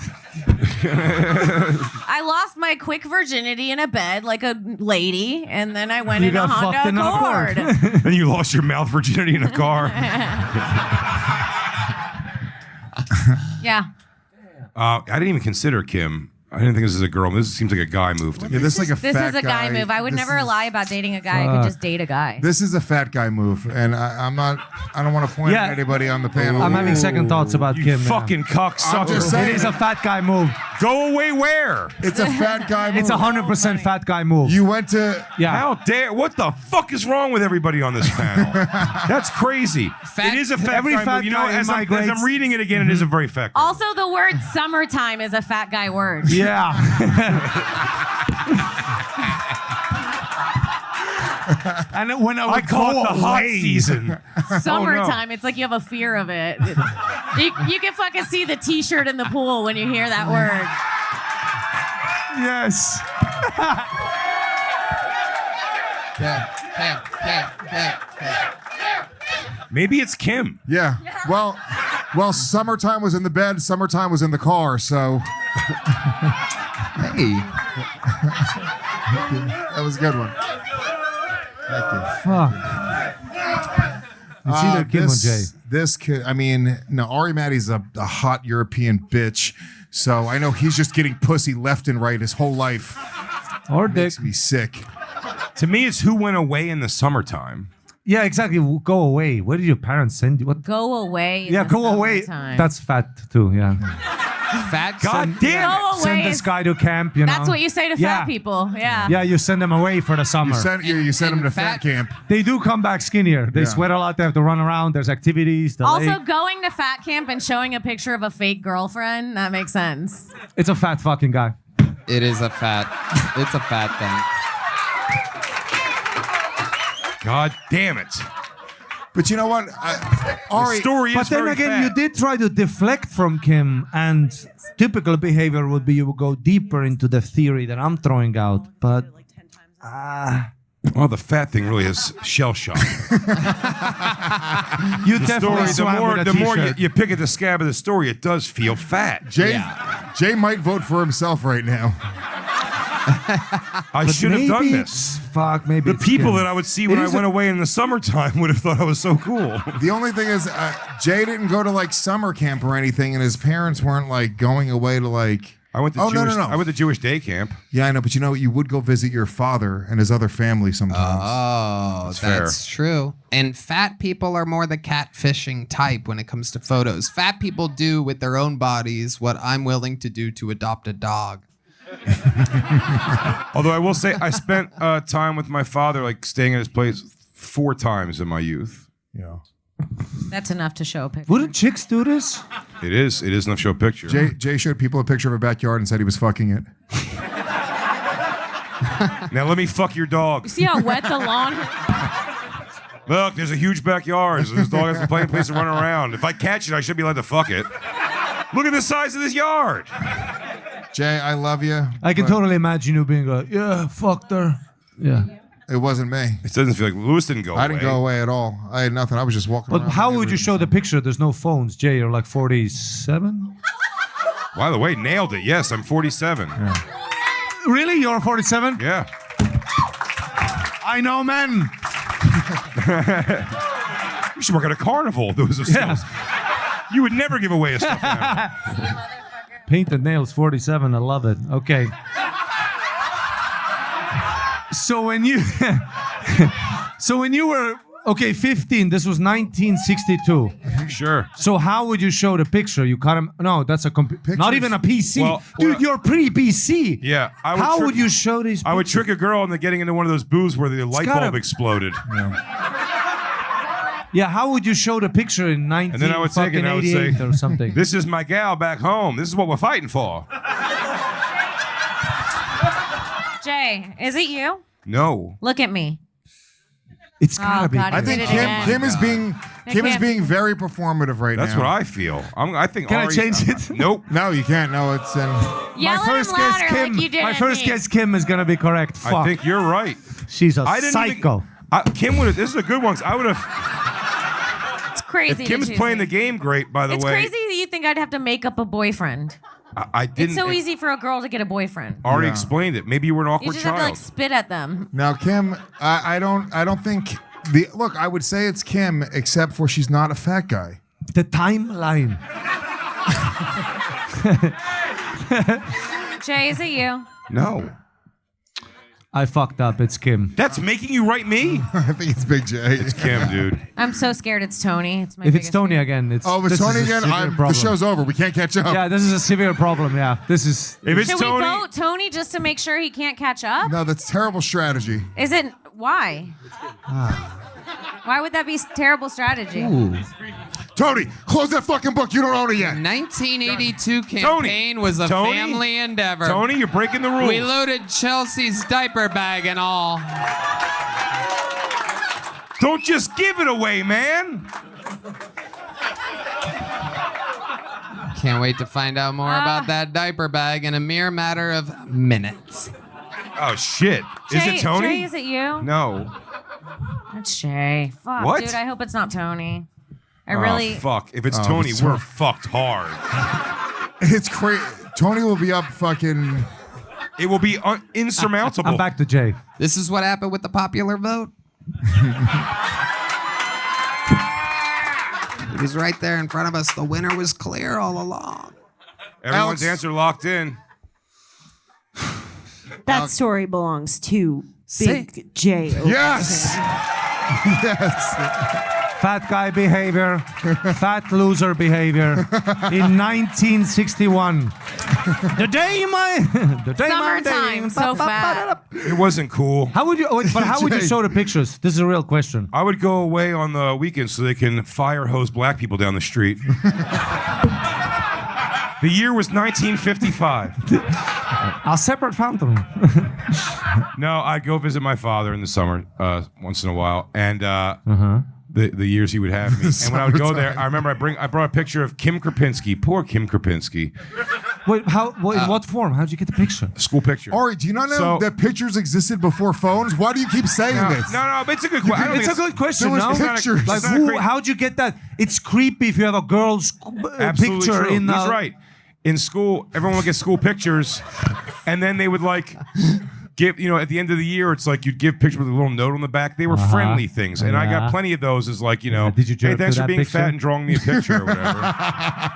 I lost my quick virginity in a bed like a lady, and then I went You in a got fucked Honda in an Accord. And you lost your mouth virginity in a car. Yeah. I didn't even consider Kim. I didn't think this is a girl. This seems like a guy move to me. Yeah, this is like a This fat is a guy move. I would This never is- lie about dating a guy. I could just date a guy. This is a fat guy move, and I'm not. I don't want to point Yeah. at anybody on the panel. I'm having second thoughts about You Kim. fucking I'm cocksucker. just It saying. is a fat guy move. Go away where? It's a fat guy move. It's 100% fat guy move. You went to. Yeah. How dare? What the fuck is wrong with everybody on this panel? That's crazy. Fat- it is a fat every guy fat move. You know, guy as I'm migrates- reading it again, it is a very fat guy. Also, the word summertime is a fat guy word. Yeah. And when I I would call go it the hot away- season. Summertime, it's like you have a fear of it. You can fucking see the t-shirt in the pool when you hear that word. Yes. Maybe it's Kim. Yeah. Well, summertime was in the bed. Summertime was in the car. So Hey. that was a good one. Fuck. It's either Kim or Jay. This kid. I mean, no. Ari Matti's a hot European bitch. So I know he's just getting pussy left and right his whole life. Or dick. Makes me sick. To me, it's who went away in the summertime. Yeah, exactly. Go away. Where did your parents send you? What? Go away. in Yeah, the go away. summertime. That's fat too. Yeah. Fat God damn it. Go away. Send this is- guy to camp. You know. That's what you say to Yeah. fat people. Yeah. Yeah, you send them away for the summer. You sent him to fat fat- camp. They do come back skinnier. They Yeah. sweat a lot. They have to run around. There's activities. The Also, lake. going to fat camp and showing a picture of a fake girlfriend, that makes sense. It's a fat fucking guy. It is a fat. It's a fat thing. God damn it. But you know what, Ari? Story But is then very again, fat. you did try to deflect from Kim, and typical behavior would be you would go deeper into the theory that I'm throwing out. But Oh, the fat thing really is shell shock. you The definitely story, swam with a the more t-shirt. you pick at the scab of the story, it does feel fat. Jay might vote for himself right now. I But should have done maybe- this. Fuck, maybe The it's people Kim. that I would see when It I is went a- away in the summertime would have thought I was so cool. The only thing is, Jay didn't go to like summer camp or anything, and his parents weren't like going away to like. I went to Oh, Jewish, no. I went to Jewish day camp. Yeah, I know, but you know what? You would go visit your father and his other family sometimes. Oh, that's true. And fat people are more the catfishing type when it comes to photos. Fat people do with their own bodies what I'm willing to do to adopt a dog. Although I will say, I spent time with my father, like staying at his place 4 times in my youth. Yeah. That's enough to show a picture. Wouldn't chicks do this? It is enough to show a picture. Jay showed people a picture of a backyard and said he was fucking it. Now let me fuck your dog. You see how wet the lawn is? Look, there's a huge backyard. So this dog has plenty of place to run around. If I catch it, I should be allowed to fuck it. Look at the size of this yard. Jay, I love you. I can but totally imagine you being like, yeah, fucked her. Yeah. It wasn't me. It doesn't feel like Lewis didn't go I didn't go away at all. I had nothing. I was just walking But around. how the would you neighborhood. show the picture? There's no phones. Jay, you're like 47? By the way, nailed it. Yes, I'm 47. Really? You're 47? Yeah. I know, man. You should work at a carnival. Those are Yeah. You would never give away a stuffed animal. Painted nails, 47. I love it. Okay. So when you were 15, this was 1962. Sure. So how would you show the picture? You cut him? No, that's a not even a PC. Well, Dude, you're pre-PC. Yeah. How would you show these? I would pictures? trick a girl into getting into one of those booths where the light gotta- bulb exploded. Yeah, how would you show the picture in 19 And then I would take it and I would say, 88 or something? This is my gal back home. This is what we're fighting for. Jay, is it you? No. Look at me. It's gotta be. God, he I think did it again. Kim is being Kim is can't being be. very performative right That's now. what I feel. I think. Can I Ari- change it? Nope. No, you can't. No, it's Yell My at first him guess, louder Kim. like you did My at first me. guess, Kim, is gonna be correct. Fuck. I think you're right. She's a I didn't psycho. Even, Kim would have. This is a good one. I would have. It's crazy. If Kim's to choose playing me. the game great, by the It's way. crazy that you think I'd have to make up a boyfriend. I didn't. It's so easy for a girl to get a boyfriend. Already Yeah. explained it. Maybe you were an You awkward just child. have to like spit at them. now Kim. I don't think the look. I would say it's Kim, except for she's not a fat guy. The timeline. Jay, is it you? No. I fucked up. It's Kim. That's making you write me. I think it's Big J. It's Kim, dude. I'm so scared it's Tony. It's my If it's biggest Tony fear. again, it's. Oh, if it's this Tony is a again, severe the problem. show's over. We can't catch up. Yeah, this is a severe problem. Yeah, this is. If it's Should Tony, we vote Tony just to make sure he can't catch up? No, that's terrible strategy. Is it why? Why would that be terrible strategy? Tony, close that fucking book. You don't own it yet. 1982 campaign was a Tony? family endeavor. Tony, you're breaking the rules. We loaded Chelsea's diaper bag and all. Don't just give it away, man. Can't wait to find out more about that diaper bag in a mere matter of minutes. Oh shit! Is Jay, it Tony? Jay, is it you? No. That's Jay. Fuck, What? dude. I hope it's not Tony. I Oh, really. fuck. If it's Oh, Tony, it's we're Tony. fucked hard. It's crazy. Tony will be up fucking. It will be insurmountable. I'm back to Jay. This is what happened with the popular vote. It was right there in front of us. The winner was clear all along. Everyone's Alex. answer locked in. That story belongs to Say- Big J. Yes. yes. Fat guy behavior, fat loser behavior. In 1961, the day my Summertime, so fat. It wasn't cool. How would you? Oh, but how would you Jay. show the pictures? This is a real question. I would go away on the weekends so they can fire hose black people down the street. The year was 1955. A separate fountain. No, I'd go visit my father in the summer once in a while, and the years he would have me. And when I would go there, I remember I brought a picture of Kim Krapinski. Poor Kim Krapinski. Wait, how? In what form? How'd you get the picture? School picture. Ari, do you not know So- that pictures existed before phones? Why do you keep saying this? No, but it's a good question. I don't It's a think good question. There was No? pictures. Like, It's not a who, great- how'd you get that? It's creepy if you have a girl's Absolutely picture true. in the. He's right. In school, everyone would get school pictures, and then they would like give, at the end of the year, it's like you'd give pictures with a little note on the back. They were friendly things, and I got Yeah. plenty of those. As like, Did you hey, jerk thanks to for that being picture? fat and drawing me a picture or whatever.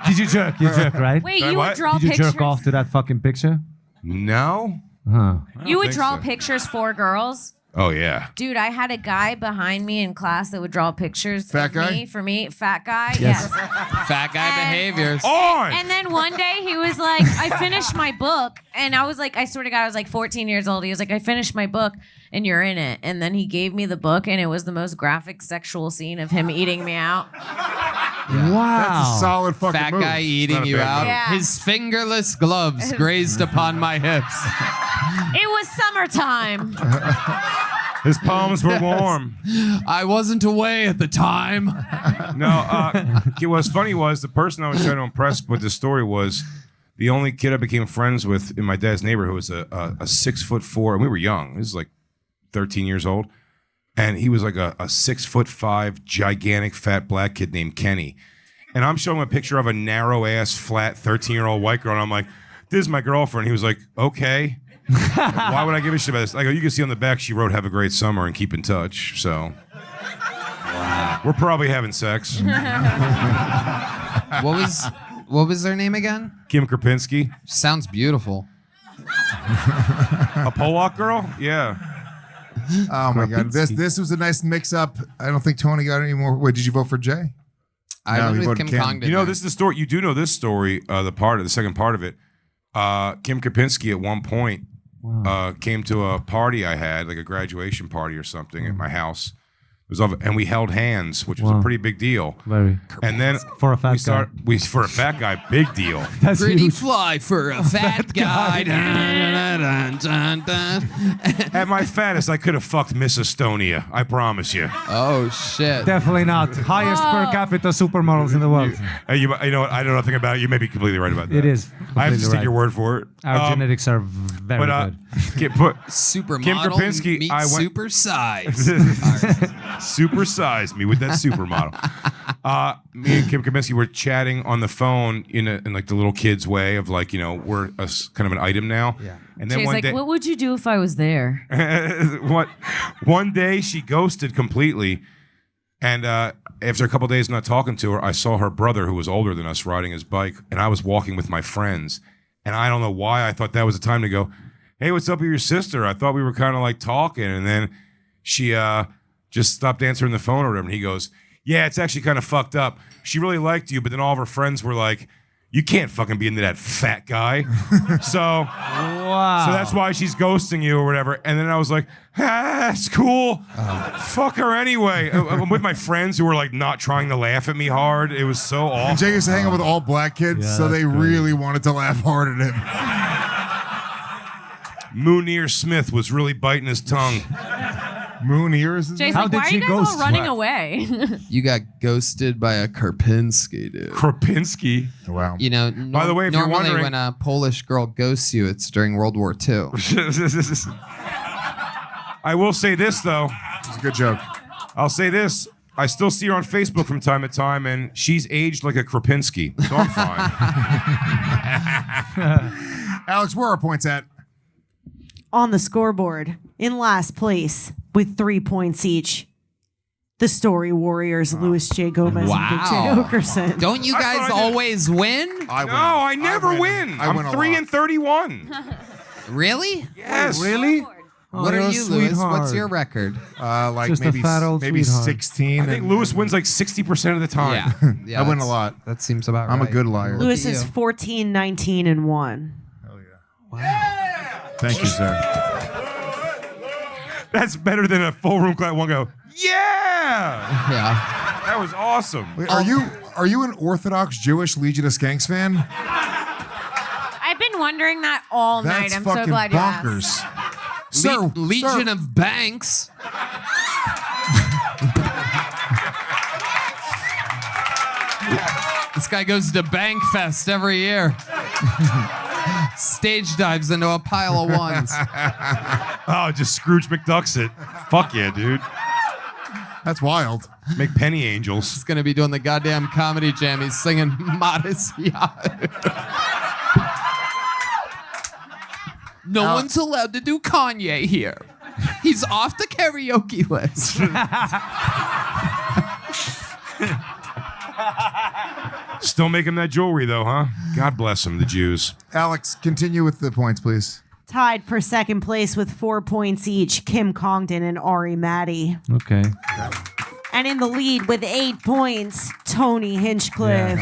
Did you jerk? You jerk, right? Wait, Sorry, you what? would draw Did you pictures? jerk off to that fucking picture? No. Huh. You would think draw so. pictures for girls? Oh yeah. Dude, I had a guy behind me in class that would draw pictures Fat of guy? me for me. Fat guy, Yes. yes. Fat guy And- behaviors. On. And then one day he was like, I finished my book. And I was like, I swear to God, I was like 14 years old. He was like, I finished my book and you're in it. And then he gave me the book and it was the most graphic sexual scene of him eating me out. Wow. That's a solid fucking Fat move. guy eating not a you bad out. move. Yeah. His fingerless gloves grazed upon my hips. It was summertime. His palms were warm. I wasn't away at the time. No. What's funny was the person I was trying to impress with this story was the only kid I became friends with in my dad's neighborhood was a 6'4", and we were young. He was like 13 years old. And he was like a 6'5", gigantic fat black kid named Kenny. And I'm showing him a picture of a narrow ass, flat 13-year-old white girl. And I'm like, this is my girlfriend. He was like, okay. Why would I give a shit about this? Like, you can see on the back, she wrote, have a great summer and keep in touch. So we're probably having sex. What was their name again? Kim Krapinski. Sounds beautiful. A Polak girl? Yeah. Oh my god, this was a nice mix-up. I don't think Tony got any more. Wait, did you vote for Jay? I No, went he with voted Kim Kim. Congdon. You know, this is the story. You do know this story, the second part of it. Kim Krapinski at one point came to a party I had, like a graduation party or something at my house was off, and we held hands, which was a pretty big deal. Very. And then For a fat guy. For a fat guy, big deal. That's Pretty huge. fly for a fat guy. At my fattest, I could have fucked Miss Estonia. I promise you. Oh shit. Definitely not. Highest per capita supermodels in the world. You know what? I know nothing about it. You may be completely right about that. It is. I have to completely take right. your word for it. Our genetics are very good. Kim Supermodel Krapinski, meets I went supersize. supersize me with that supermodel. Me and Kim Krapinski were chatting on the phone in like the little kids way of like, you know, we're kind of an item now. Yeah. And then She's one like, day, what would you do if I was there? one day she ghosted completely, and after a couple days not talking to her, I saw her brother, who was older than us, riding his bike, and I was walking with my friends, and I don't know why I thought that was the time to go, hey, what's up with your sister? I thought we were kind of like talking, and then she just stopped answering the phone or whatever, and he goes, yeah, it's actually kind of fucked up. She really liked you, but then all of her friends were like, you can't fucking be into that fat guy. So that's why she's ghosting you or whatever. And then I was like, that's cool. Fuck her anyway. I'm with my friends who were like not trying to laugh at me hard. It was so awful. And Jake used to hang out with all black kids, Yeah, so they that's great. really wanted to laugh hard at him. Munir Smith was really biting his tongue. Moon ears. Jay's How like, did why are she you guys all ghost running what? away? You got ghosted by a Karpinski, dude. Krapinski. Wow. You know, By the way, if you're normally wondering- when a Polish girl ghosts you, it's during World War II. I will say this though. It's a good joke. I'll say this. I still see her on Facebook from time to time, and she's aged like a Krapinski, so I'm fine. Alex, where are points at? On the scoreboard, in last place with 3 points each, the Story Warriors, Louis J. Gomez and Big J. Wow. Oakerson. Don't you I guys thought I did- always win? I never win. I win I'm a 3 lot. and 31. Really? Yes. Really? What you're are a you, Louis? What's sweetheart. your record? Like Just a maybe fat old maybe sweetheart. 16. I think Lewis wins like 60% of the time. Yeah. I win a that's- lot. That seems about I'm right. a good liar. Lewis at is you. 14, 19, and 1. Thank you, sir. That's better than a full room clap. One go, yeah. Yeah. That was awesome. Wait, are you an Orthodox Jewish Legion of Skanks fan? I've been wondering that all That's night. I'm so fucking glad you bonkers. asked. Sir, Legion sir, of Banks. This guy goes to Bank Fest every year. Stage dives into a pile of ones. Oh, just Scrooge McDucks it. Fuck yeah, dude. That's wild. Make penny angels. He's gonna be doing the goddamn comedy jam. He's singing Modest Yacht. No one's allowed to do Kanye here. He's off the karaoke list. Still making that jewelry though, huh? God bless them, the Jews. Alex, continue with the points, please. Tied for second place with 4 points each, Kim Congdon and Ari Matti. Okay. And in the lead with 8 points, Tony Hinchcliffe.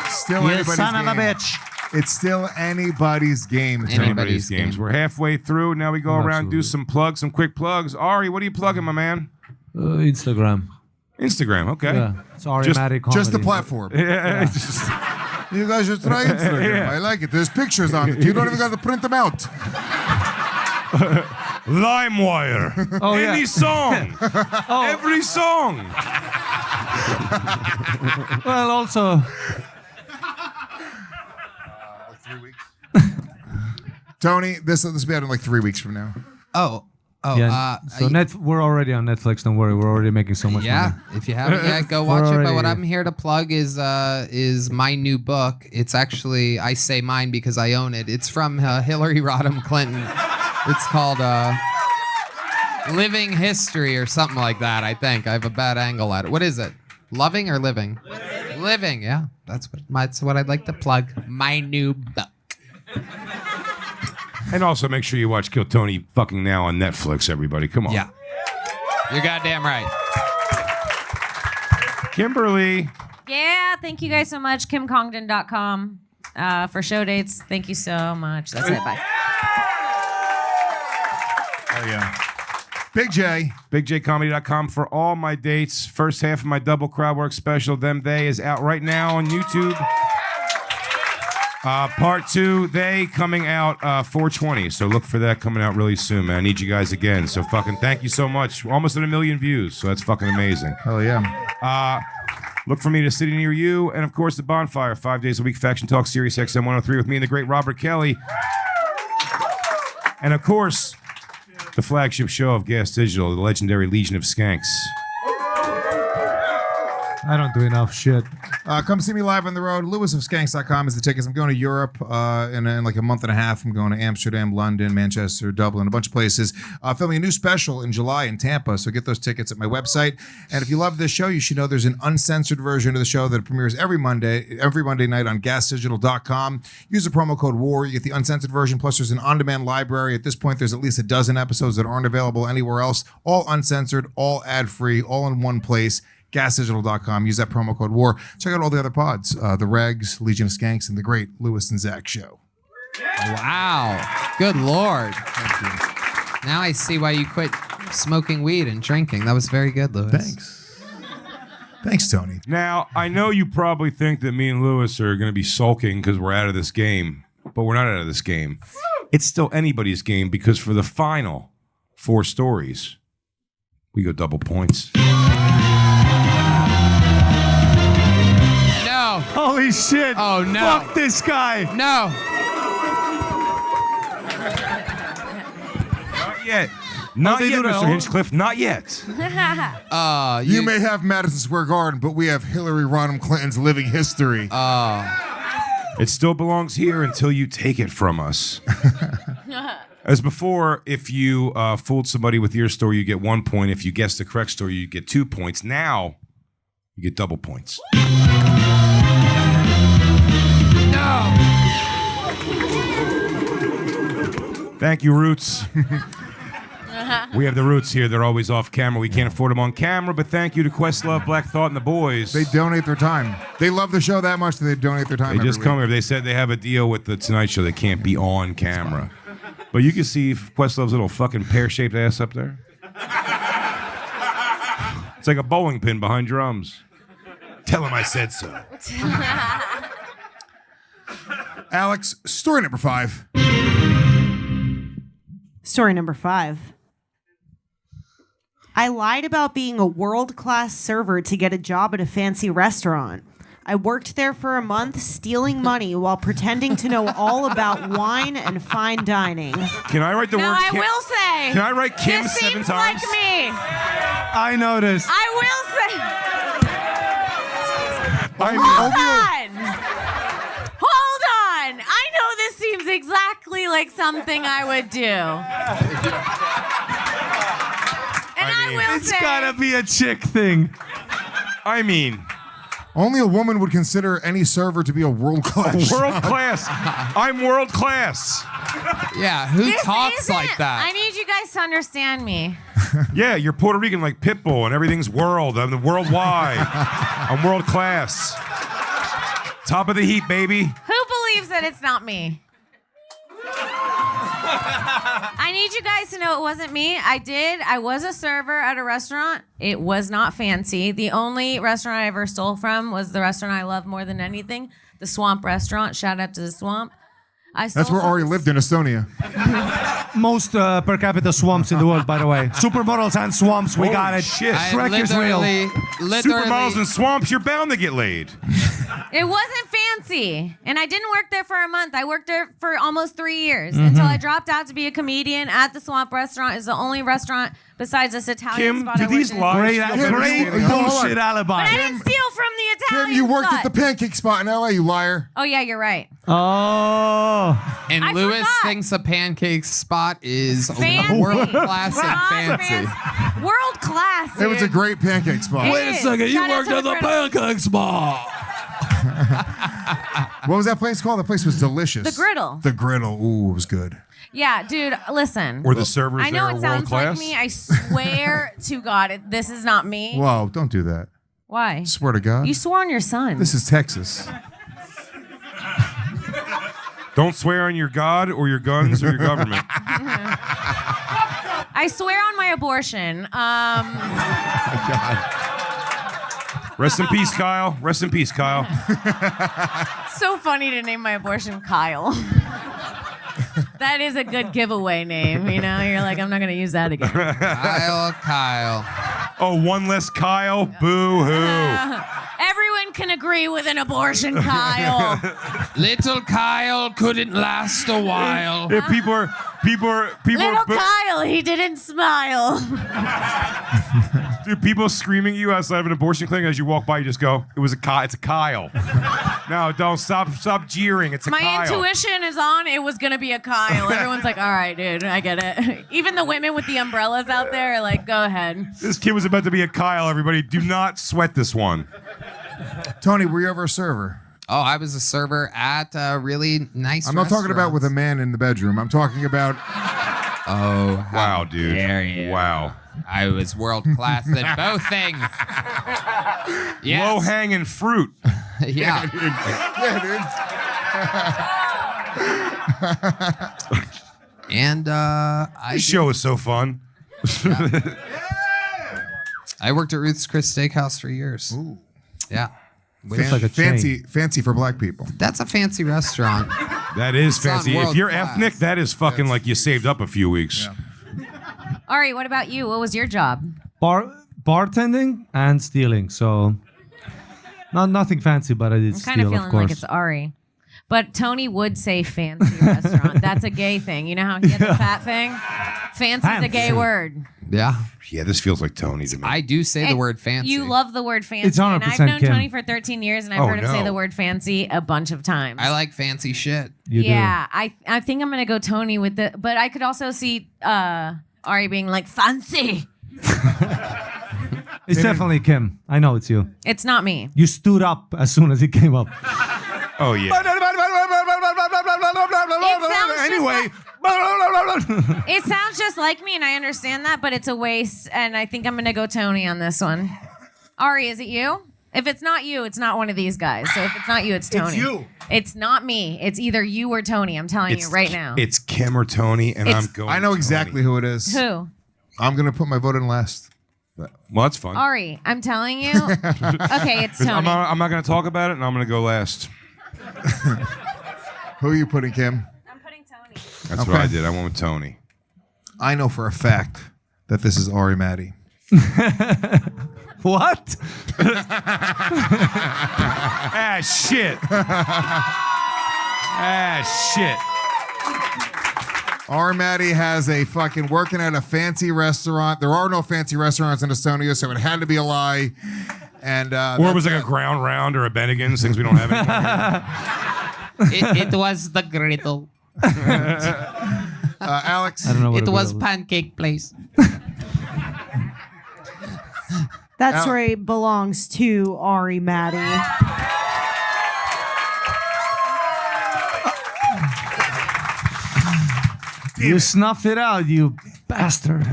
Still You anybody's son of a game. bitch. It's still anybody's game. Tony. Anybody's Games. game. We're halfway through. Now we go around, do Absolutely. some plugs, some quick plugs. Ari, what are you plugging, my man? Instagram. Instagram, okay. Yeah. It's automatic comedy. Just the platform. Yeah. You guys should try Instagram. Yeah. I like it. There's pictures on it. You don't even got to print them out. LimeWire. Oh, yeah. Any song. Every song. Well, also, Tony, this will be out in like 3 weeks from now. Oh, yeah. So we're already on Netflix. Don't worry, we're already making so much yeah. money. If you haven't yet, go watch it. But what already- I'm here to plug is my new book. It's actually, I say mine because I own it. It's from Hillary Rodham Clinton. It's called Living History or something like that. I think I have a bad angle at it. What is it? Loving or living? Living. Yeah, that's what I'd like to plug. My new book. And also make sure you watch Kill Tony fucking now on Netflix, everybody. Come on. Yeah, you're goddamn right. Kimberly. Yeah, thank you guys so much. KimCongdon.com for show dates. Thank you so much. That's it. Bye. Oh, yeah. Big J. BigJComedy.com for all my dates. First half of my double crowd work special, Them They, is out right now on YouTube. Part 2, They, coming out 4/20. So look for that coming out really soon, man. I need you guys again. So fucking thank you so much. We're almost at 1 million views. So that's fucking amazing. Hell yeah. Look for me in a city near you. And of course, The Bonfire, 5 days a week, Faction Talk, Sirius XM 103 with me and the great Robert Kelly. And of course, the flagship show of Gas Digital, the legendary Legion of Skanks. I don't do enough shit. Come see me live on the road. LewisofSkanks.com is the tickets. I'm going to Europe in like a month and a half. I'm going to Amsterdam, London, Manchester, Dublin, a bunch of places. Filming a new special in July in Tampa. So get those tickets at my website. And if you love this show, you should know there's an uncensored version of the show that premieres every Monday night on GasDigital.com. Use the promo code WAR. You get the uncensored version. Plus, there's an on-demand library. At this point, there's at least a dozen episodes that aren't available anywhere else. All uncensored, all ad-free, all in one place. GasDigital.com. Use that promo code WAR. Check out all the other pods. The Regs, Legion of Skanks, and the great Lewis and Zach show. Wow. Good Lord. Now I see why you quit smoking weed and drinking. That was very good, Lewis. Thanks. Thanks, Tony. Now, I know you probably think that me and Lewis are going to be sulking because we're out of this game, but we're not out of this game. It's still anybody's game because for the final 4 stories, we go double points. No. Holy shit. Oh, no. Fuck this guy. No. Not yet. Not they yet, do that Mr. all? Hinchcliffe. Not yet. You may have Madison Square Garden, but we have Hillary Rodham Clinton's living history. It still belongs here until you take it from us. As before, if you fooled somebody with your story, you get 1 point. If you guessed the correct story, you get 2 points. Now, you get double points. No. Thank you, Roots. We have the Roots here. They're always off camera. We can't afford them on camera, but thank you to Questlove, Black Thought, and the boys. They donate their time. They love the show that much that they donate their time. They just every come week. here. They said they have a deal with the Tonight Show. They can't be on camera. But you can see Questlove's little fucking pear-shaped ass up there. It's like a bowling pin behind drums. Tell him I said so. Alex, story number 5. Story number 5. I lied about being a world-class server to get a job at a fancy restaurant. I worked there for a month, stealing money while pretending to know all about wine and fine dining. Can I write the Now word I Kim? will say. Can I write Kim this 7 seems times? like me. I noticed. I will say. I Hold on. Hold on. I know this seems exactly like something I would do. And I will It's say. gotta be a chick thing. I mean, Only a woman would consider any server to be a world-class. world class. I'm world class. Yeah, who This talks isn't- like that? I need you guys to understand me. Yeah, you're Puerto Rican like Pitbull and everything's world. I'm the worldwide. I'm world class. Top of the heap, baby. Who believes that it's not me? I need you guys to know it wasn't me. I was a server at a restaurant. It was not fancy. The only restaurant I ever stole from was the restaurant I love more than anything, the Swamp Restaurant. Shout out to the Swamp. That's where Ari lived in Estonia. Most per capita swamps in the world, by the way. Supermodels and swamps, we Holy got it. shit. Shrek is real. Supermodels and swamps, you're bound to get laid. It wasn't fancy. And I didn't work there for a month. I worked there for almost 3 years until I dropped out to be a comedian at the Swamp Restaurant. It's the only restaurant besides this Italian Kim, spot do I worked these in. lies? Great bullshit alibi. But I didn't steal from the Kim, Italian you worked spot. at the pancake spot in LA, you liar. Oh, yeah, you're right. Oh. And I Lewis forgot. thinks a pancake spot is Fancy. world class and Not fancy. World class. It was a dude. great pancake spot. It is. Shout out to the Griddle. pancake spot. What was that place called? The place was delicious. The Griddle. The Griddle. Ooh, it was good. Yeah, dude, listen. Were the servers I know there it world sounds class? like me. I swear to God, this is not me. Whoa, don't do that. Why? Swear to God. You swore on your son. This is Texas. Don't swear on your God or your guns or your government. I swear on my abortion. Rest in peace, Kyle. Rest in peace, Kyle. So funny to name my abortion Kyle. That is a good giveaway name, you know? You're like, I'm not going to use that again. Kyle. Oh, one less Kyle? Boo-hoo. Everyone can agree with an abortion, Kyle. Little Kyle couldn't last a while. If people are Little Kyle, he didn't smile. Dude, people screaming at you outside of an abortion clinic as you walk by, you just go, it's a Kyle. No, don't stop jeering. It's a My Kyle. intuition is on. It was gonna be a Kyle. Everyone's like, all right, dude, I get it. Even the women with the umbrellas out there are like, go ahead. This kid was about to be a Kyle, everybody. Do not sweat this one. Tony, were you ever a server? Oh, I was a server at a really nice I'm not talking about with a restaurant. man in the bedroom. I'm talking about. Oh, Wow, dude. dare you. Wow. I was world class at both things. Yes. Low-hanging fruit. Yeah. And This show is so fun. I worked at Ruth's Chris Steakhouse for years. Ooh. Yeah. like a fancy for black people. That's a fancy restaurant. That is It's on fancy. If world you're class. ethnic, that is fucking like you saved up a few weeks. Ari, what about you? What was your job? Bartending and stealing. So, nothing fancy, but I did I'm steal, kind of of feeling course. like it's Ari. But Tony would say fancy restaurant. That's a gay thing. You know how he had the fat thing? Fancy's a gay Fancy. word. Yeah. Yeah, this feels like Tony to me. I do say the And word fancy. You love the word fancy. It's and 100% I've known Kim. Tony for 13 years, and I've Oh, heard him say no. the word fancy a bunch of times. I like fancy shit. You do. Yeah, I think I'm gonna go Tony with the. But I could also see Ari being like fancy. It's definitely Kim. I know it's you. It's not me. You stood up as soon as it came up. Oh, yeah. Anyway. It sounds just like me, and I understand that, but it's a waste. And I think I'm gonna go Tony on this one. Ari, is it you? If it's not you, it's not one of these guys. So if it's not you, it's Tony. It's you. It's not me. It's either you or Tony. I'm telling you right now. It's Kim or Tony, and It's- I'm going I know Tony. exactly who it is. Who? I'm gonna put my vote in last. Well, that's fun. Ari, I'm telling you. Okay, it's Tony. I'm not going to talk about it, and I'm going to go last. Who are you putting, Kim? I'm putting Tony. That's what I did. I went with Tony. I know for a fact that this is Ari Matti. What? Ah, shit. Shit. Ari Matti has a fucking working at a fancy restaurant. There are no fancy restaurants in Estonia, so it had to be a lie. And Or it was like a ground round or a Bennigan's, things we don't have anymore. It was the griddle. Alex. I don't know what It was was. pancake place. That Al- story belongs to Ari Matti. You snuffed it out, you bastard.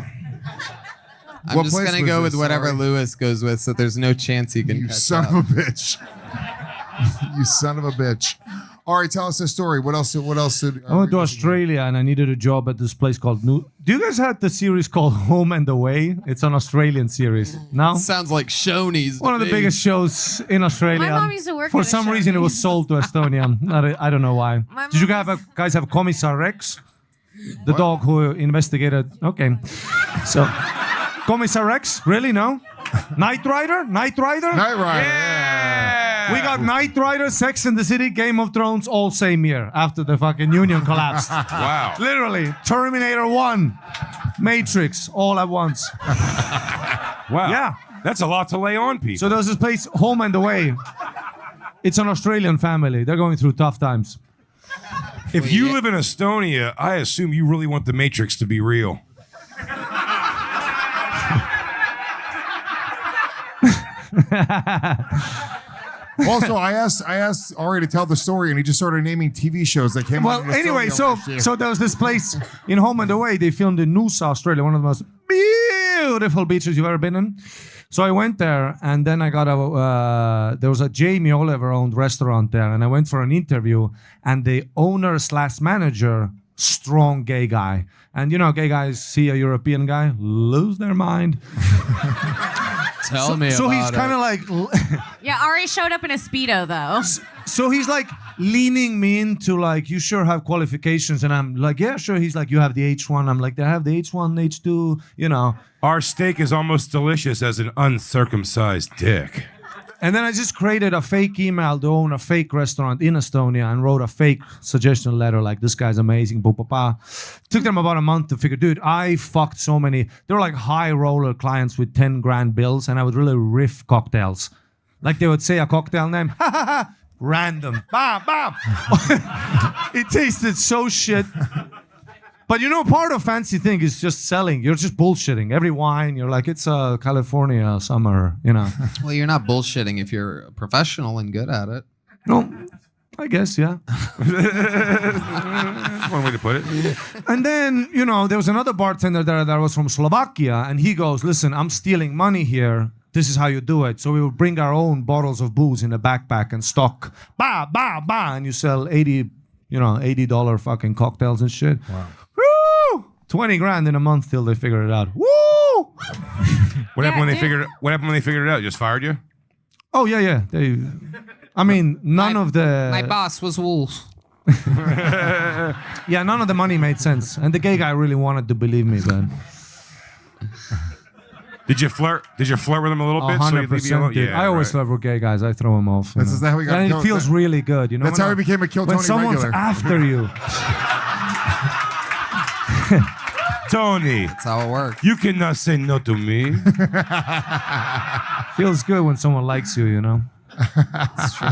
I'm What just place gonna was go this? with whatever Sorry. Lewis goes with, so there's no chance he can. You catch son up. of a bitch. You son of a bitch. Ari, tell us a story. What else? What else? I went to Australia and I needed a job at this place called New. Do you guys have the series called Home and Away? It's an Australian series. No? Sounds like Shoney's. One of the biggest shows in Australia. My mom used to work For at a some reason, it was Shoney's. sold to Estonia. I don't know why. My Did you mom guys have Commissar Rex? The dog who investigated. Okay. So, Commissar Rex? Really? No? Knight Rider? Knight Rider? Night Rider. Yeah. We got Knight Rider, Sex and the City, Game of Thrones all same year after the fucking union collapsed. Wow. Literally. Terminator 1, Matrix, all at once. Wow. Yeah. That's a lot to lay on people. So there's this place, Home and Away. It's an Australian family. They're going through tough times. if you live in Estonia, I assume you really want the Matrix to be real. Also, I asked Ari to tell the story, and he just started naming TV shows that came Well, out. in anyway, Estonia so last year. so there was this place in Home and Away. They filmed in Noosa, Australia, one of the most beautiful beaches you've ever been in. So I went there, and then I got there was a Jamie Oliver owned restaurant there, and I went for an interview, and the owner / manager strong gay guy. And gay guys see a European guy, lose their mind. Tell me So about he's kind of like, Yeah, Ari showed up in a Speedo, though. so he's like leaning me into like, you sure have qualifications? And I'm like, yeah, sure. He's like, you have the H1. I'm like, they have the H1, H2, Our steak is almost delicious as an uncircumcised dick. And then I just created a fake email to own a fake restaurant in Estonia and wrote a fake suggestion letter like, this guy's amazing, blah, blah, blah. Took them about a month to figure, dude, I fucked so many. They were like high roller clients with 10 grand bills, and I would really riff cocktails. Like they would say a cocktail name, ha ha ha, random, bam, bam. It tasted so shit. But part of fancy thing is just selling. You're just bullshitting. Every wine, you're like, it's a California summer, Well, you're not bullshitting if you're a professional and good at it. No, I guess, yeah. One way to put it. And then, there was another bartender there that was from Slovakia, and he goes, listen, I'm stealing money here. This is how you do it. So we would bring our own bottles of booze in a backpack and stock, bah, bah, bah, and you sell $80 fucking cocktails and shit. Wow. Woo! 20 grand in a month till they figure it out. Woo! What happened when they figured it out? Just fired you? Oh, yeah. None of the... My boss was wolves. Yeah, none of the money made sense. And the gay guy really wanted to believe me, then. Did you flirt with him a little bit? 100%, dude. I always flirt with gay guys. I throw them off. Is that how we got? And it feels really good, That's how he became a Kill Tony when someone's regular. after you. Tony, That's how it works. you cannot say no to me. Feels good when someone likes you, That's true.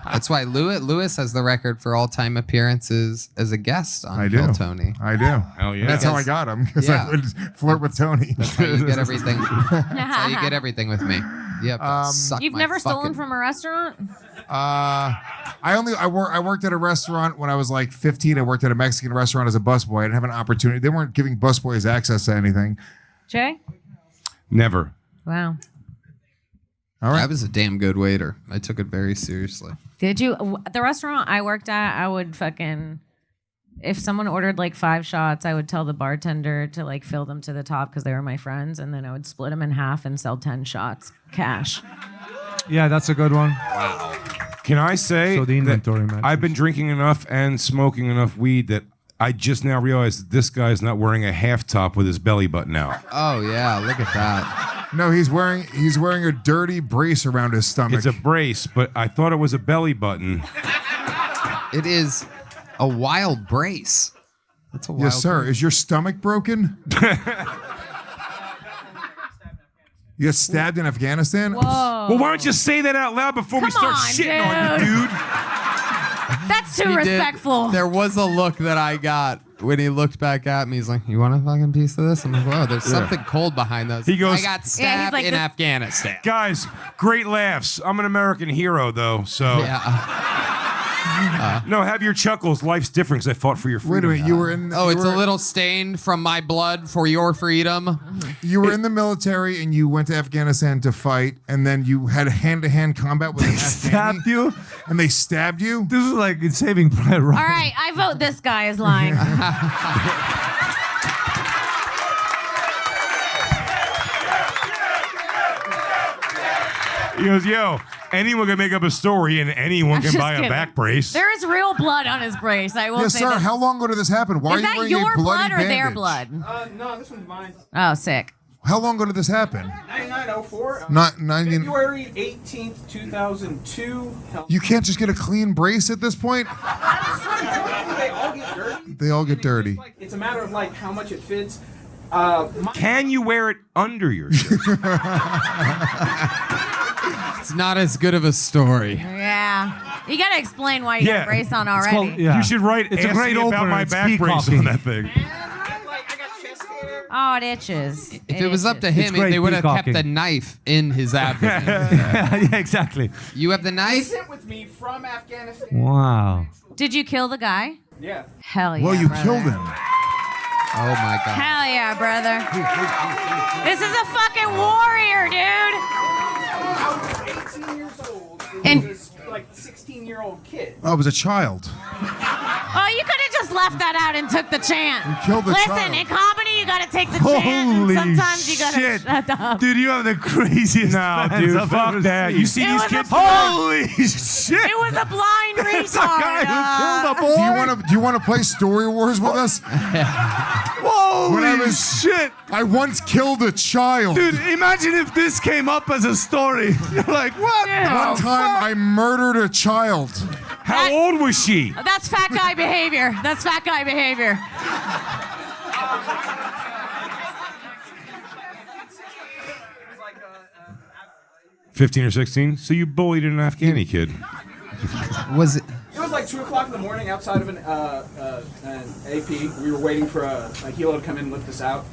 That's why Lewis has the record for all-time appearances as a guest on I do. Kill Tony. I do. Hell yeah. That's how I got him, because Yeah. I would flirt with Tony. That's how you get everything. That's how you get everything with me. You have to suck You've my never stolen fucking- from a restaurant? I worked at a restaurant when I was like 15. I worked at a Mexican restaurant as a busboy. I didn't have an opportunity. They weren't giving busboys access to anything. Jay? Never. Wow. All right. I was a damn good waiter. I took it very seriously. Did you? The restaurant I worked at, I would fucking... If someone ordered like 5 shots, I would tell the bartender to like fill them to the top because they were my friends, and then I would split them in half and sell 10 shots cash. Yeah, that's a good one. Can I say So the inventory that matches. I've been drinking enough and smoking enough weed that I just now realized that this guy's not wearing a half top with his belly button out. Oh yeah, look at that. No, he's wearing a dirty brace around his stomach. It's a brace, but I thought it was a belly button. It is a wild brace. That's a wild Yes, sir. brace. Is your stomach broken? You got stabbed in Afghanistan? Whoa. Well, why don't you say that out loud before we Come start on, shitting on you, dude? That's too He did- respectful. There was a look that I got when he looked back at me. He's like, "You want a fucking piece of this?" I'm like, "Whoa, there's something cold behind those." He goes- "I got Yeah, he's stabbed like in this- Afghanistan." Guys, great laughs. I'm an American hero, though, so... Yeah. No, have your chuckles. Life's different because I fought for your Wait a freedom. minute. You were in. Oh, you it's were, a little stained from my blood for your freedom. You were in the military and you went to Afghanistan to fight, and then you had hand-to-hand combat with an Afghani, Stabbed you? and they stabbed you. This is like in Saving Private Ryan. All right, I vote this guy is lying. He goes, yo, anyone can make up a story and anyone I'm can just buy kidding. a back brace. There is real blood on his brace. I will Yes, say sir. that. How long ago did this happen? Why Is are you that wearing your a bloody blood or their bandage? blood? No, this one's mine. Oh, sick. How long ago did this happen? 9904. Not 90. February 18th, 2002. You can't just get a clean brace at this point. They all get dirty. They all get dirty. It's a matter of like how much it fits. Can you wear it under your shirt? It's not as good of a story. Yeah. You got to explain why you got Yeah. a brace on It's already. called- yeah. You should write It's a "Ask great me about opener. my It's back brace peacocking. on that thing. Oh, it itches. If it was up to him, great they would have kept peacocking. the knife in his abdomen. Yeah, exactly. You have the knife? Sent with me from Afghanistan. Wow. Did you kill the guy? Yeah. Hell yeah. Well, you brother. killed him. Oh my god. Hell yeah, brother. This is a fucking warrior, dude. I was 18 years old. And- This like 16-year-old kid. Oh, it was a child. Oh, you could have just left that out and took the chant. You killed the Listen, child. in comedy, you gotta take the chant. And sometimes you gotta shit. shut up. Dude, you have the craziest No, fans dude, I've fuck ever that. seen. You see It these was a kids? Holy shit! It was a blind retard. It's a guy who killed a boy. Do you want to play Story Wars with us? Holy shit! I once killed a child. Dude, imagine if this came up as a story. You're like, what? One time I murdered a child. How old was she? That's fat guy behavior. That's fat guy behavior. 15 or 16? So you bullied an Afghani kid. Was it? It was like 2 o'clock in the morning outside of an AP. We were waiting for a helo to come in and lift us out.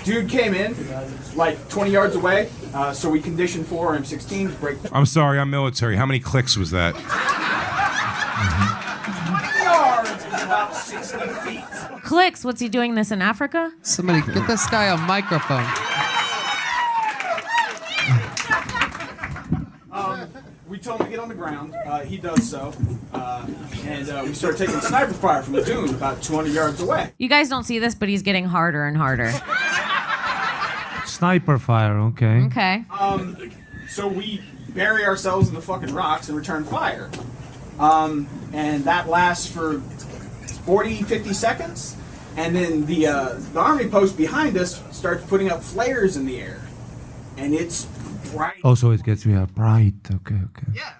Dude came in like 20 yards away, so we conditioned 4 M16s, break. I'm sorry, I'm military. How many clicks was that? 20 yards is about 60 feet. Clicks, what's he doing this in Africa? Somebody get this guy a microphone. We told him to get on the ground. He does so. And we started taking sniper fire from the dune about 200 yards away. You guys don't see this, but he's getting harder and harder. Sniper fire, okay. Okay. So we bury ourselves in the fucking rocks and return fire. And that lasts for 40, 50 seconds. And then the army post behind us starts putting up flares in the air. And it's bright. Oh, so it gets me bright. Okay. Yeah.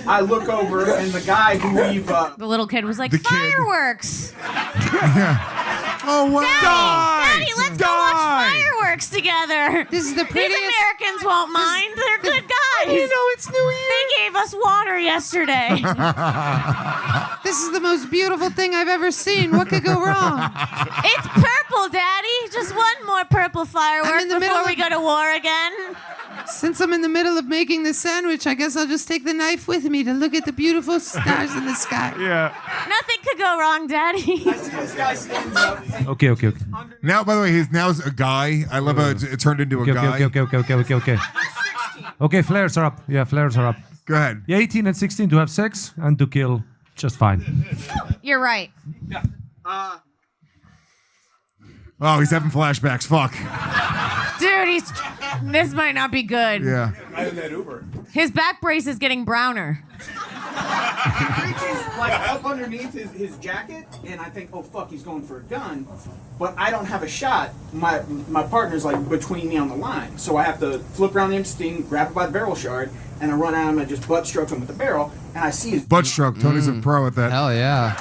I look over, and the guy who we've... The little kid was like, The kid. fireworks! Oh, wow. Daddy, let's go watch fireworks together. This is the These prettiest. Americans won't mind. They're good guys. It's New Year. They gave us water yesterday. This is the most beautiful thing I've ever seen. What could go wrong? It's purple, Daddy. Just one more purple firework in the middle before we of- go to war again. Since I'm in the middle of making the sandwich, I guess I'll just take the knife with me to look at the beautiful stars in the sky. Yeah. Nothing could go wrong, Daddy. This guy stands up. Okay. Now, by the way, he's now a guy. I love how it turned into a guy. Okay. Okay, flares are up. Yeah, flares are up. Go ahead. Yeah, 18 and 16 to have sex and to kill, just fine. You're right. Oh, he's having flashbacks. Fuck. Dude, this might not be good. Yeah. I have that Uber. His back brace is getting browner. He reaches like up underneath his jacket, and I think, oh fuck, he's going for a gun, but I don't have a shot. My partner's like between me on the line, so I have to flip around the M16, grab it by the barrel shard, and I run at him and just butt stroke him with the barrel, and I see his Butt stroke. Tony's a pro at that. Hell yeah.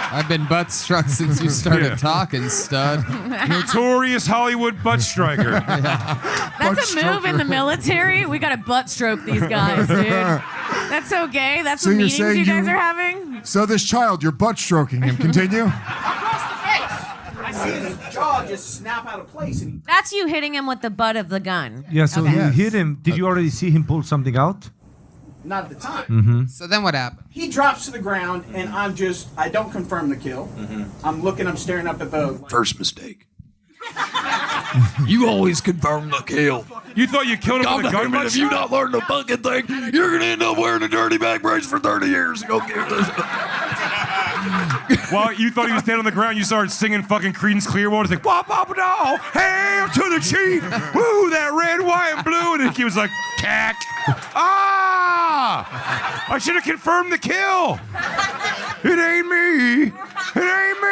I've been butt struck since you started talking, stud. Notorious Hollywood butt striker. That's a move in the military. We gotta butt stroke these guys, dude. That's so gay. That's So the you're meetings saying you guys you- are having. So this child, you're butt stroking him. Continue. across the face. I see his jaw just snap out of place, and That's you hitting him with the butt of the gun. Yeah, so Okay. you hit him. Did you already see him pull something out? not at the time. Mm-hmm. So then what happened? He drops to the ground, and I don't confirm the kill. I'm staring up at the... First mistake. You always confirm the kill. You thought you killed him with a gun? If you not learn the fucking thing, you're gonna end up wearing a dirty back brace for 30 years. Go get this. While you thought he was dead on the ground, you started singing fucking Creedence Clearwater. It's like, wop, wop, no, hail to the chief. Woo, that red, white, and blue. And he was like, cack. Ah! I should have confirmed the kill. It ain't me. It ain't me.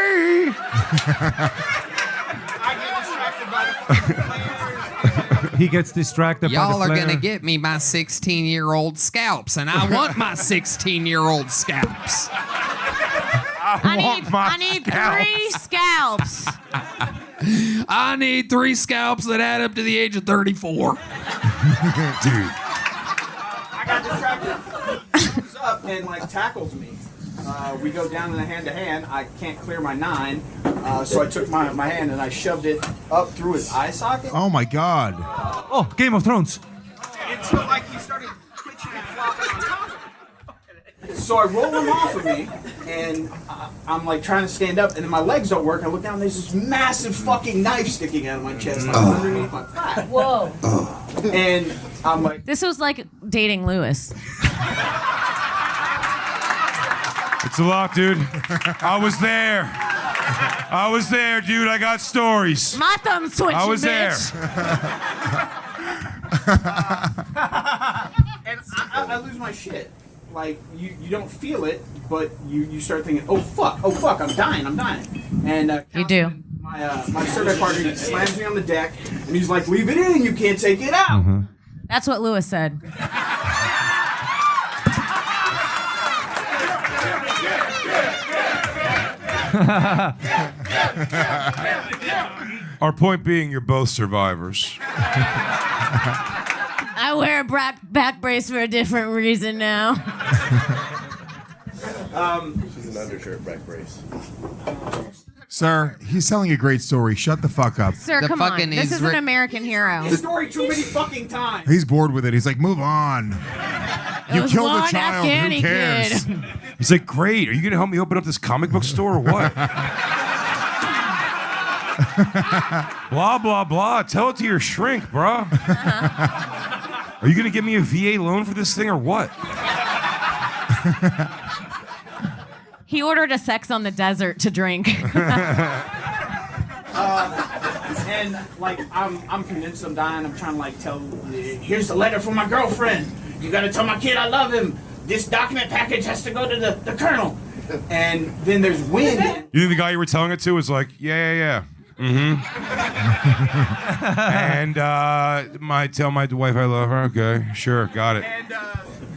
He gets distracted by Y'all the are flare. gonna get me my 16-year-old scalps, and I want my 16-year-old scalps. I need 3 scalps. I need 3 scalps that add up to the age of 34. Dude. I got distracted. He comes up and tackles me. We go down in a hand-to-hand. I can't clear my 9, so I took my hand and I shoved it up through his eye socket. Oh my God. Oh, Game of Thrones. Until he started twitching and flopping on top of it. So I roll him off of me, and I'm trying to stand up, and then my legs don't work. I look down, and there's this massive fucking knife sticking out of my chest, underneath my thigh. Whoa. And I'm like, This was like dating Lewis. It's a lot, dude. I was there. Dude. I got stories. My thumb's twitching, I was bitch. there. And I lose my shit. Like, you don't feel it, but you start thinking, oh fuck, I'm dying. And You do. my survey partner, he slams me on the deck, and he's like, leave it in, you can't take it out. Mm-hmm. That's what Lewis said. Our point being, you're both survivors. I wear a back brace for a different reason now. She's an undershirt back brace. Sir, he's telling a great story. Shut the fuck up. Sir, come on. This is an American hero. The story too many fucking times. He's bored with it. He's like, move on. You was killed a one child. Afghani Who cares? kid. He's like, great. Are you going to help me open up this comic book store or what? Blah, blah, blah. Tell it to your shrink, bro. Are you going to give me a VA loan for this thing or what? He ordered a Sex on the Desert to drink. And like I'm convinced I'm dying. I'm trying to like tell. Here's the letter from my girlfriend. You got to tell my kid I love him. This document package has to go to the colonel. And then there's wind. You think the guy you were telling it to was like, yeah. Mm-hmm. And tell my wife I love her. Okay, sure, got it. And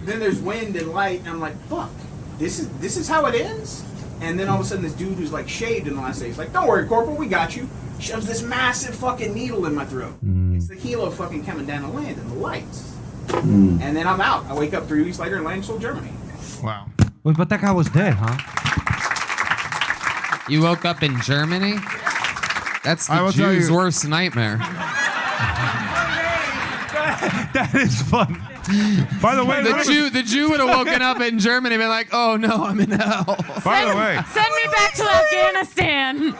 then there's wind and light, and I'm like, fuck, this is how it ends. And then all of a sudden, this dude who's like shaved in the last day, he's like, don't worry, Corporal, we got you. Shoves this massive fucking needle in my throat. It's the helo fucking coming down to land and the lights. And then I'm out. I wake up 3 weeks later in Landstuhl, Germany. Wow. Well, but that guy was dead, huh? You woke up in Germany? That's the Jew's worst nightmare. That is fun. By the way, the Jew would have woken up in Germany and been like, oh no, I'm in hell. By the way, Send me back to Afghanistan.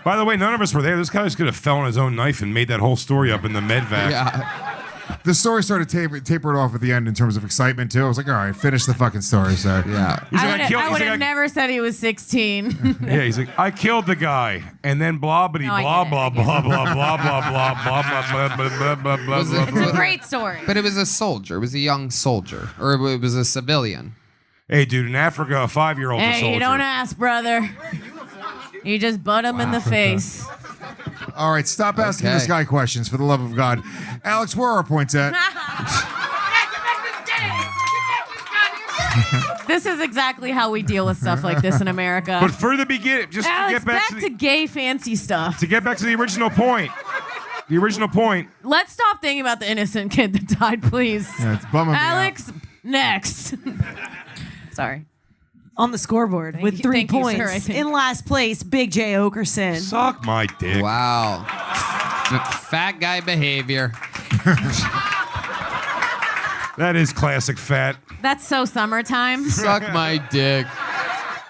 By the way, none of us were there. This guy just could have fell on his own knife and made that whole story up in the medvac. Yeah. The story started tapered off at the end in terms of excitement too. I was like, all right, finish the fucking story, sir. Yeah. I would have never said he was 16. Yeah, he's like, I killed the guy, and then blah, blah, blah, blah, blah, blah, blah, blah, blah, blah, blah, blah, blah, It's a great story. But it was a soldier. It was a young soldier. Or it was a civilian. Hey, dude, in Africa, a 5-year-old's a Hey, soldier. you don't ask, brother. You just butt him in the face. All right, stop asking this guy questions, for the love of God. Alex, where are our points at? This is exactly how we deal with stuff like this in America. But for the beginning, just Alex, to get back to gay fancy stuff. To get back to the original point. The original point. Let's stop thinking about the innocent kid that died, please. Yeah, it's bumming me Alex, next. Sorry. On the scoreboard with 3 Thank you, points. sir, I think. In last place, Big J Oakerson. Suck my dick. Wow. Fat guy behavior. That is classic fat. That's so summertime. Suck my dick.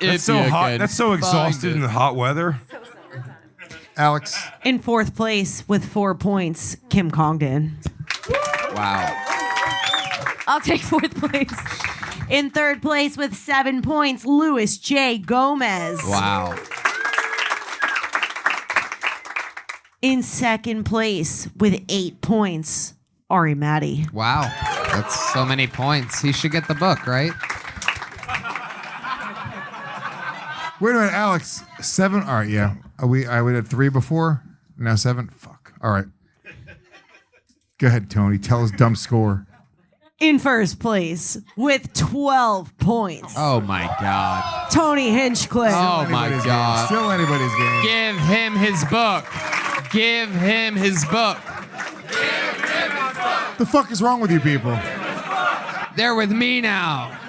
That's so hot. That's so exhausted in the hot weather. Alex. In 4th place with 4 points, Kim Congdon. Wow. I'll take 4th place. In 3rd place with 7 points, Louis J. Gomez. Wow. In 2nd place with 8 points, Ari Matti. Wow. That's so many points. He should get the book, right? Wait a minute, Alex. 7. All right, yeah. I had 3 before. Now 7. Fuck. All right. Go ahead, Tony. Tell us dumb score. In 1st place with 12 points, Oh my God. Tony Hinchcliffe. Oh my Anybody's God. game. Still anybody's game. Give him his book. Give him his book. The fuck is wrong with you people? They're with me now.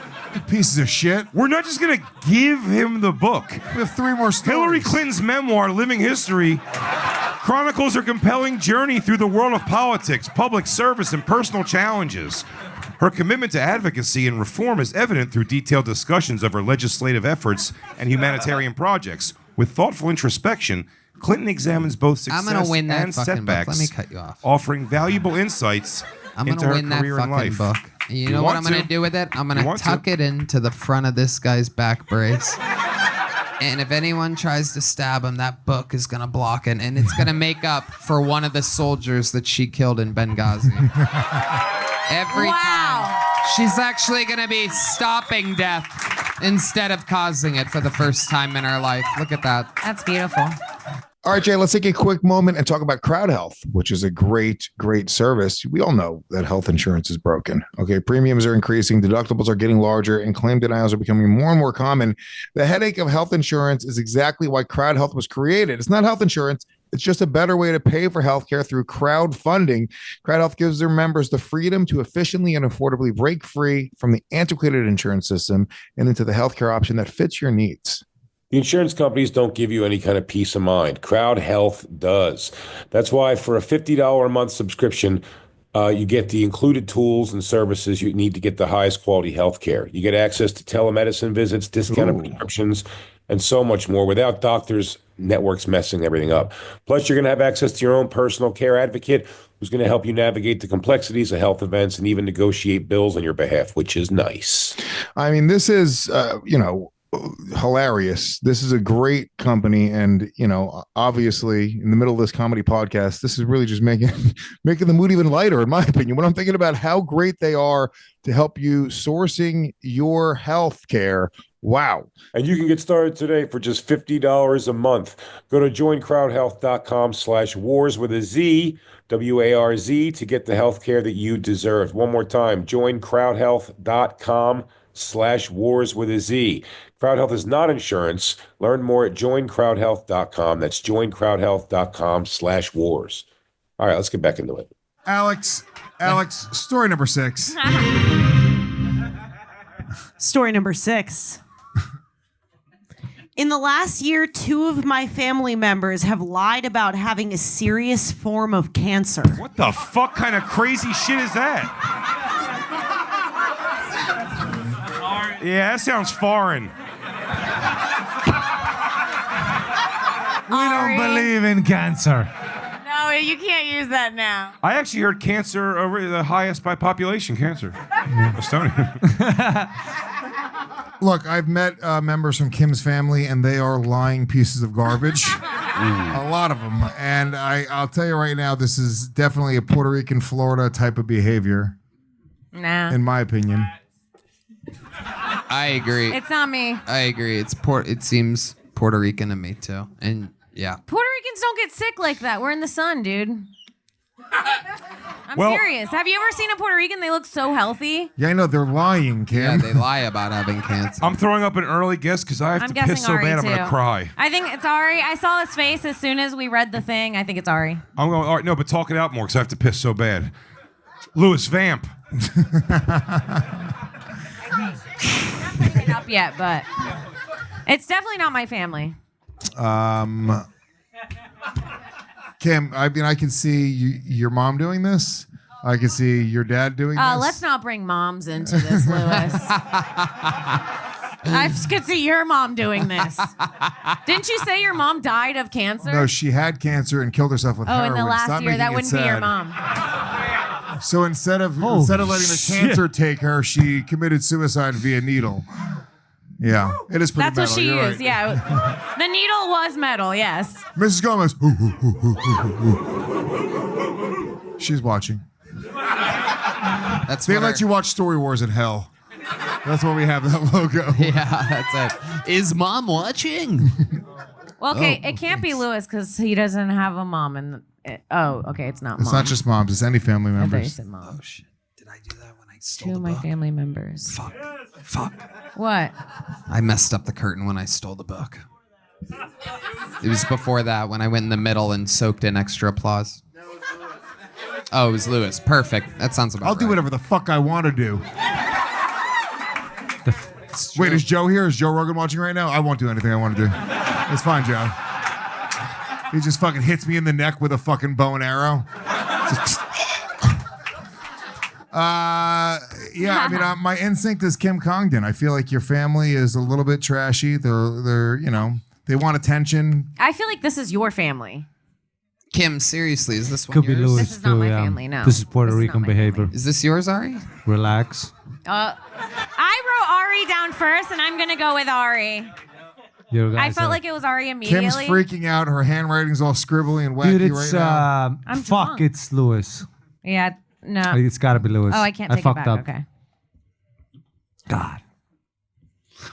Pieces of shit. We're not just going to give him the book. We have 3 more stories. Hillary Clinton's memoir, Living History, chronicles her compelling journey through the world of politics, public service, and personal challenges. Her commitment to advocacy and reform is evident through detailed discussions of her legislative efforts and humanitarian projects. With thoughtful introspection, Clinton examines both success I'm gonna win that and fucking book. setbacks, Let me cut you off. offering valuable insights I'm into gonna her win that career and fucking life. book. You know what I'm going to do with it? I'm going to tuck it into the front of this guy's back brace. And if anyone tries to stab him, that book is going to block it. And it's going to make up for one of the soldiers that she killed in Benghazi. Every time. She's actually going to be stopping death instead of causing it for the first time in her life. Look at that. That's beautiful. All right, Jay, let's take a quick moment and talk about Crowd Health, which is a great service. We all know that health insurance is broken. Okay, premiums are increasing, deductibles are getting larger, and claim denials are becoming more and more common. The headache of health insurance is exactly why Crowd Health was created. It's not health insurance. It's just a better way to pay for healthcare through crowdfunding. Crowd Health gives their members the freedom to efficiently and affordably break free from the antiquated insurance system and into the healthcare option that fits your needs. The insurance companies don't give you any kind of peace of mind. Crowd Health does. That's why for a $50 a month subscription, you get the included tools and services you need to get the highest quality health care. You get access to telemedicine visits, discounted prescriptions, and so much more without doctors' networks messing everything up. Plus, you're going to have access to your own personal care advocate who's going to help you navigate the complexities of health events and even negotiate bills on your behalf, which is nice. I mean, this is, hilarious. This is a great company, and obviously in the middle of this comedy podcast, this is really just making the mood even lighter, in my opinion, when I'm thinking about how great they are to help you sourcing your health care. Wow. And you can get started today for just $50 a month. Go to joincrowdhealth.com/wars with a Z, WARZ, to get the health care that you deserve. One more time, joincrowdhealth.com/wars with a Z. Crowd Health is not insurance. Learn more at joincrowdhealth.com. That's joincrowdhealth.com/wars. All right, let's get back into it. Alex, story number 6. Story number 6. In the last year, 2 of my family members have lied about having a serious form of cancer. What the fuck kind of crazy shit is that? Yeah, that sounds foreign. We don't believe in cancer. No, you can't use that now. I actually heard cancer over the highest by population cancer. Estonia. Look, I've met members from Kim's family, and they are lying pieces of garbage. A lot of them. And I'll tell you right now, this is definitely a Puerto Rican, Florida type of behavior. Nah. In my opinion. I agree. It's not me. I agree. It seems Puerto Rican to me too. And yeah. Puerto Ricans don't get sick like that. We're in the sun, dude. I'm serious. Have you ever seen a Puerto Rican? They look so healthy. Yeah, I know. They're lying, Kim. Yeah, they lie about having cancer. I'm throwing up an early guess because I have I'm to guessing piss so Ari bad too. I'm going to cry. I think it's Ari. I saw his face as soon as we read the thing. I think it's Ari. I'm going, all right, no, but talk it out more because I have to piss so bad. Louis, vamp. Not putting it up yet, but it's definitely not my family. Kim, I mean, I can see your mom doing this. I can see your dad doing this. Let's not bring moms into this, Louis. I could see your mom doing this. Didn't you say your mom died of cancer? No, she had cancer and killed herself with heroin. in the last Stop year, making that it wouldn't be your sad. mom. So instead of letting the cancer take her, she committed suicide via needle. Yeah, it is pretty That's what metal. she You're used. right. Yeah, the needle was metal. Yes. Mrs. Gomez. She's watching. That's They what let you watch Story Wars in hell. That's why we have that logo. Yeah, that's it. Is mom watching? Well, okay, it can't be Louis because he doesn't have a mom. And okay, it's not. It's mom. not just moms. It's any family I thought you members. said mom. Oh shit! Did I do that when I stole 2 of the my book? family members. Fuck. What? I messed up the curtain when I stole the book. It was before that when I went in the middle and soaked in extra applause. Oh, it was Louis. Perfect. That sounds about I'll right. do whatever the fuck I want to do. Wait, is Joe here? Is Joe Rogan watching right now? I won't do anything I want to do. It's fine, Joe. He just fucking hits me in the neck with a fucking bow and arrow. Yeah, I mean, my instinct is Kim Congdon. I feel like your family is a little bit trashy. They're they want attention. I feel like this is your family. Kim, seriously, is this one Could be yours? Louis This is not too, my yeah. family, no. This is Puerto This is not Rican my behavior. Is this yours, Ari? Relax. I wrote Ari down first, and I'm gonna go with Ari. You guys I felt are- like it was Ari immediately. Kim's freaking out. Her handwriting's all scribbly and wacky Dude, it's right now. I'm fuck. drunk. It's Louis. Yeah, no. It's gotta be Louis. Oh, I can't take it fucked back. up. Okay. God.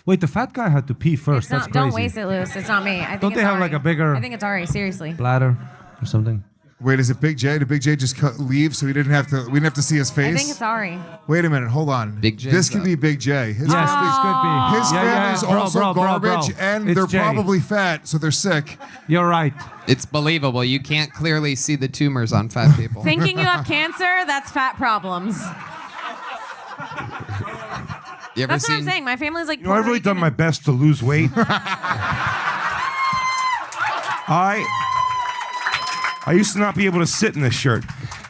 Wait, the fat guy had to pee first. It's That's not, crazy. don't waste it, Lewis. It's not me. I think Don't it's they have Ari. like a bigger I think it's Ari. Seriously. bladder or something? Wait, is it Big J? Did Big J just leave so we didn't have to? We didn't have to see his face. I think it's Ari. Wait a minute, hold on. Big J's This could up. be Big J. His Yes, family's, this could be. his family's Bro, also bro, garbage, and It's they're Jay. probably fat, so they're sick. You're right. It's believable. You can't clearly see the tumors on fat people. Thinking you have cancer, that's fat problems. You ever That's what seen? I'm saying. My family's like. You know, I've really done my best to lose weight. I used to not be able to sit in this shirt.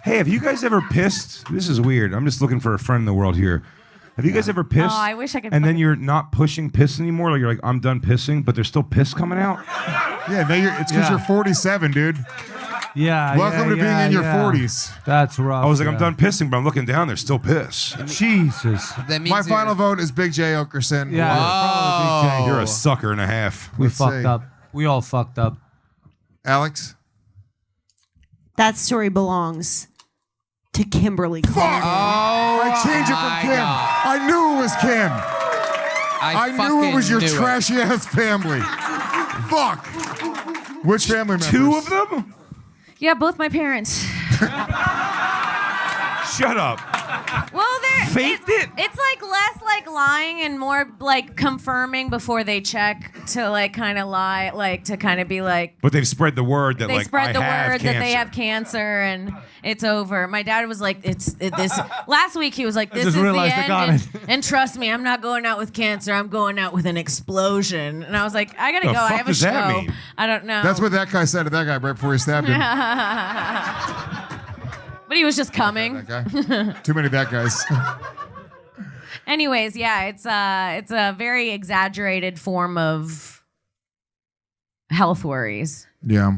Hey, have you guys ever pissed? This is weird. I'm just looking for a friend in the world here. Have you guys ever pissed? Oh, I wish I could And then fucking- you're not pushing piss anymore. Like you're like, I'm done pissing, but there's still piss coming out. Yeah, it's because you're 47, dude. Yeah. Welcome to being in your 40s. That's rough. I was like, I'm yeah. done pissing, but I'm looking down. There's still piss. Jesus. That means My you're- final vote is Big J Oakerson. Yeah. Probably Big J. You're a sucker and a half. We Let's fucked see. up. We all fucked up. Alex? That story belongs to Kimberly Congdon. I changed it from Kim. I knew it was Kim. I knew it was your fucking knew it. trashy ass family. Fuck. Which family members? Two of them? Yeah, both my parents. Shut up. Well, they're Faked it? It's like less like lying and more like confirming before they check to like kind of lie, like to kind of be like. But they've spread the word that They like spread I the have word cancer. that they have cancer and it's over. My dad was like, this. Last week he was like, this just is the realized I end. got And, it. and trust me, I'm not going out with cancer. I'm going out with an explosion. And I was like, I gotta The go. I fuck have a does that show. mean? I don't know. That's what that guy said to that guy right before he stabbed him. But he was just coming. That guy. Too many that guys. Anyways, yeah, it's a very exaggerated form of health worries Yeah.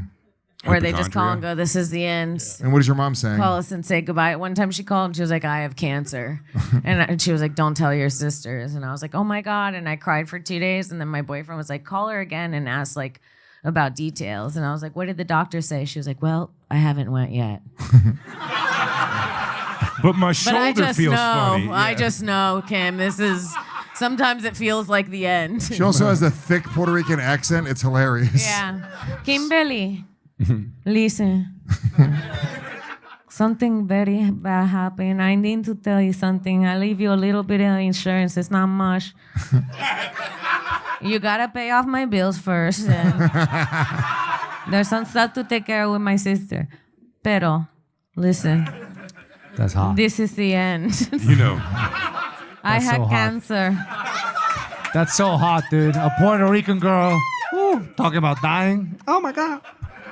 where they just call and Hypochondria. go, "This is the end." And what is your mom saying? Call us and say goodbye. One time she called and she was like, "I have cancer," and she was like, "Don't tell your sisters." And I was like, "Oh my god!" And I cried for 2 days. And then my boyfriend was like, "Call her again and ask like about details." And I was like, "What did the doctor say?" She was like, "Well, I haven't went yet." But my But shoulder I just feels know. funny. I Yeah. just know, Kim. This is. Sometimes it feels like the end. She also has a thick Puerto Rican accent. It's hilarious. Yeah. Kimberly, listen. Something very bad happened. I need to tell you something. I leave you a little bit of insurance. It's not much. You gotta pay off my bills first. And there's some stuff to take care of with my sister. Pero, listen, That's hot. this is the end. You know. I That's had so hot. cancer. That's so hot, dude. A Puerto Rican girl. Woo, talking about dying. Oh my god.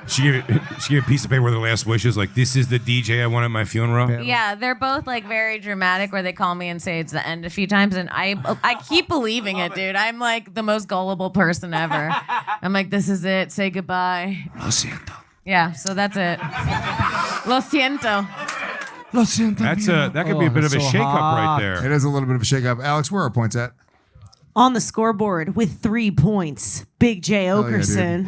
She gave a piece of paper with her last wishes, like, this is the DJ I want at my funeral. Yeah, they're both like very dramatic where they call me and say it's the end a few times and I keep believing it, dude. I'm like the most gullible person ever. I'm like, this is it. Say goodbye. Lo siento. Yeah, so that's it. Lo siento. That could be a bit of a shakeup right there. It is a little bit of a shakeup. Alex, where are our points at? On the scoreboard with 3 points, Big J yeah, dude. Oakerson.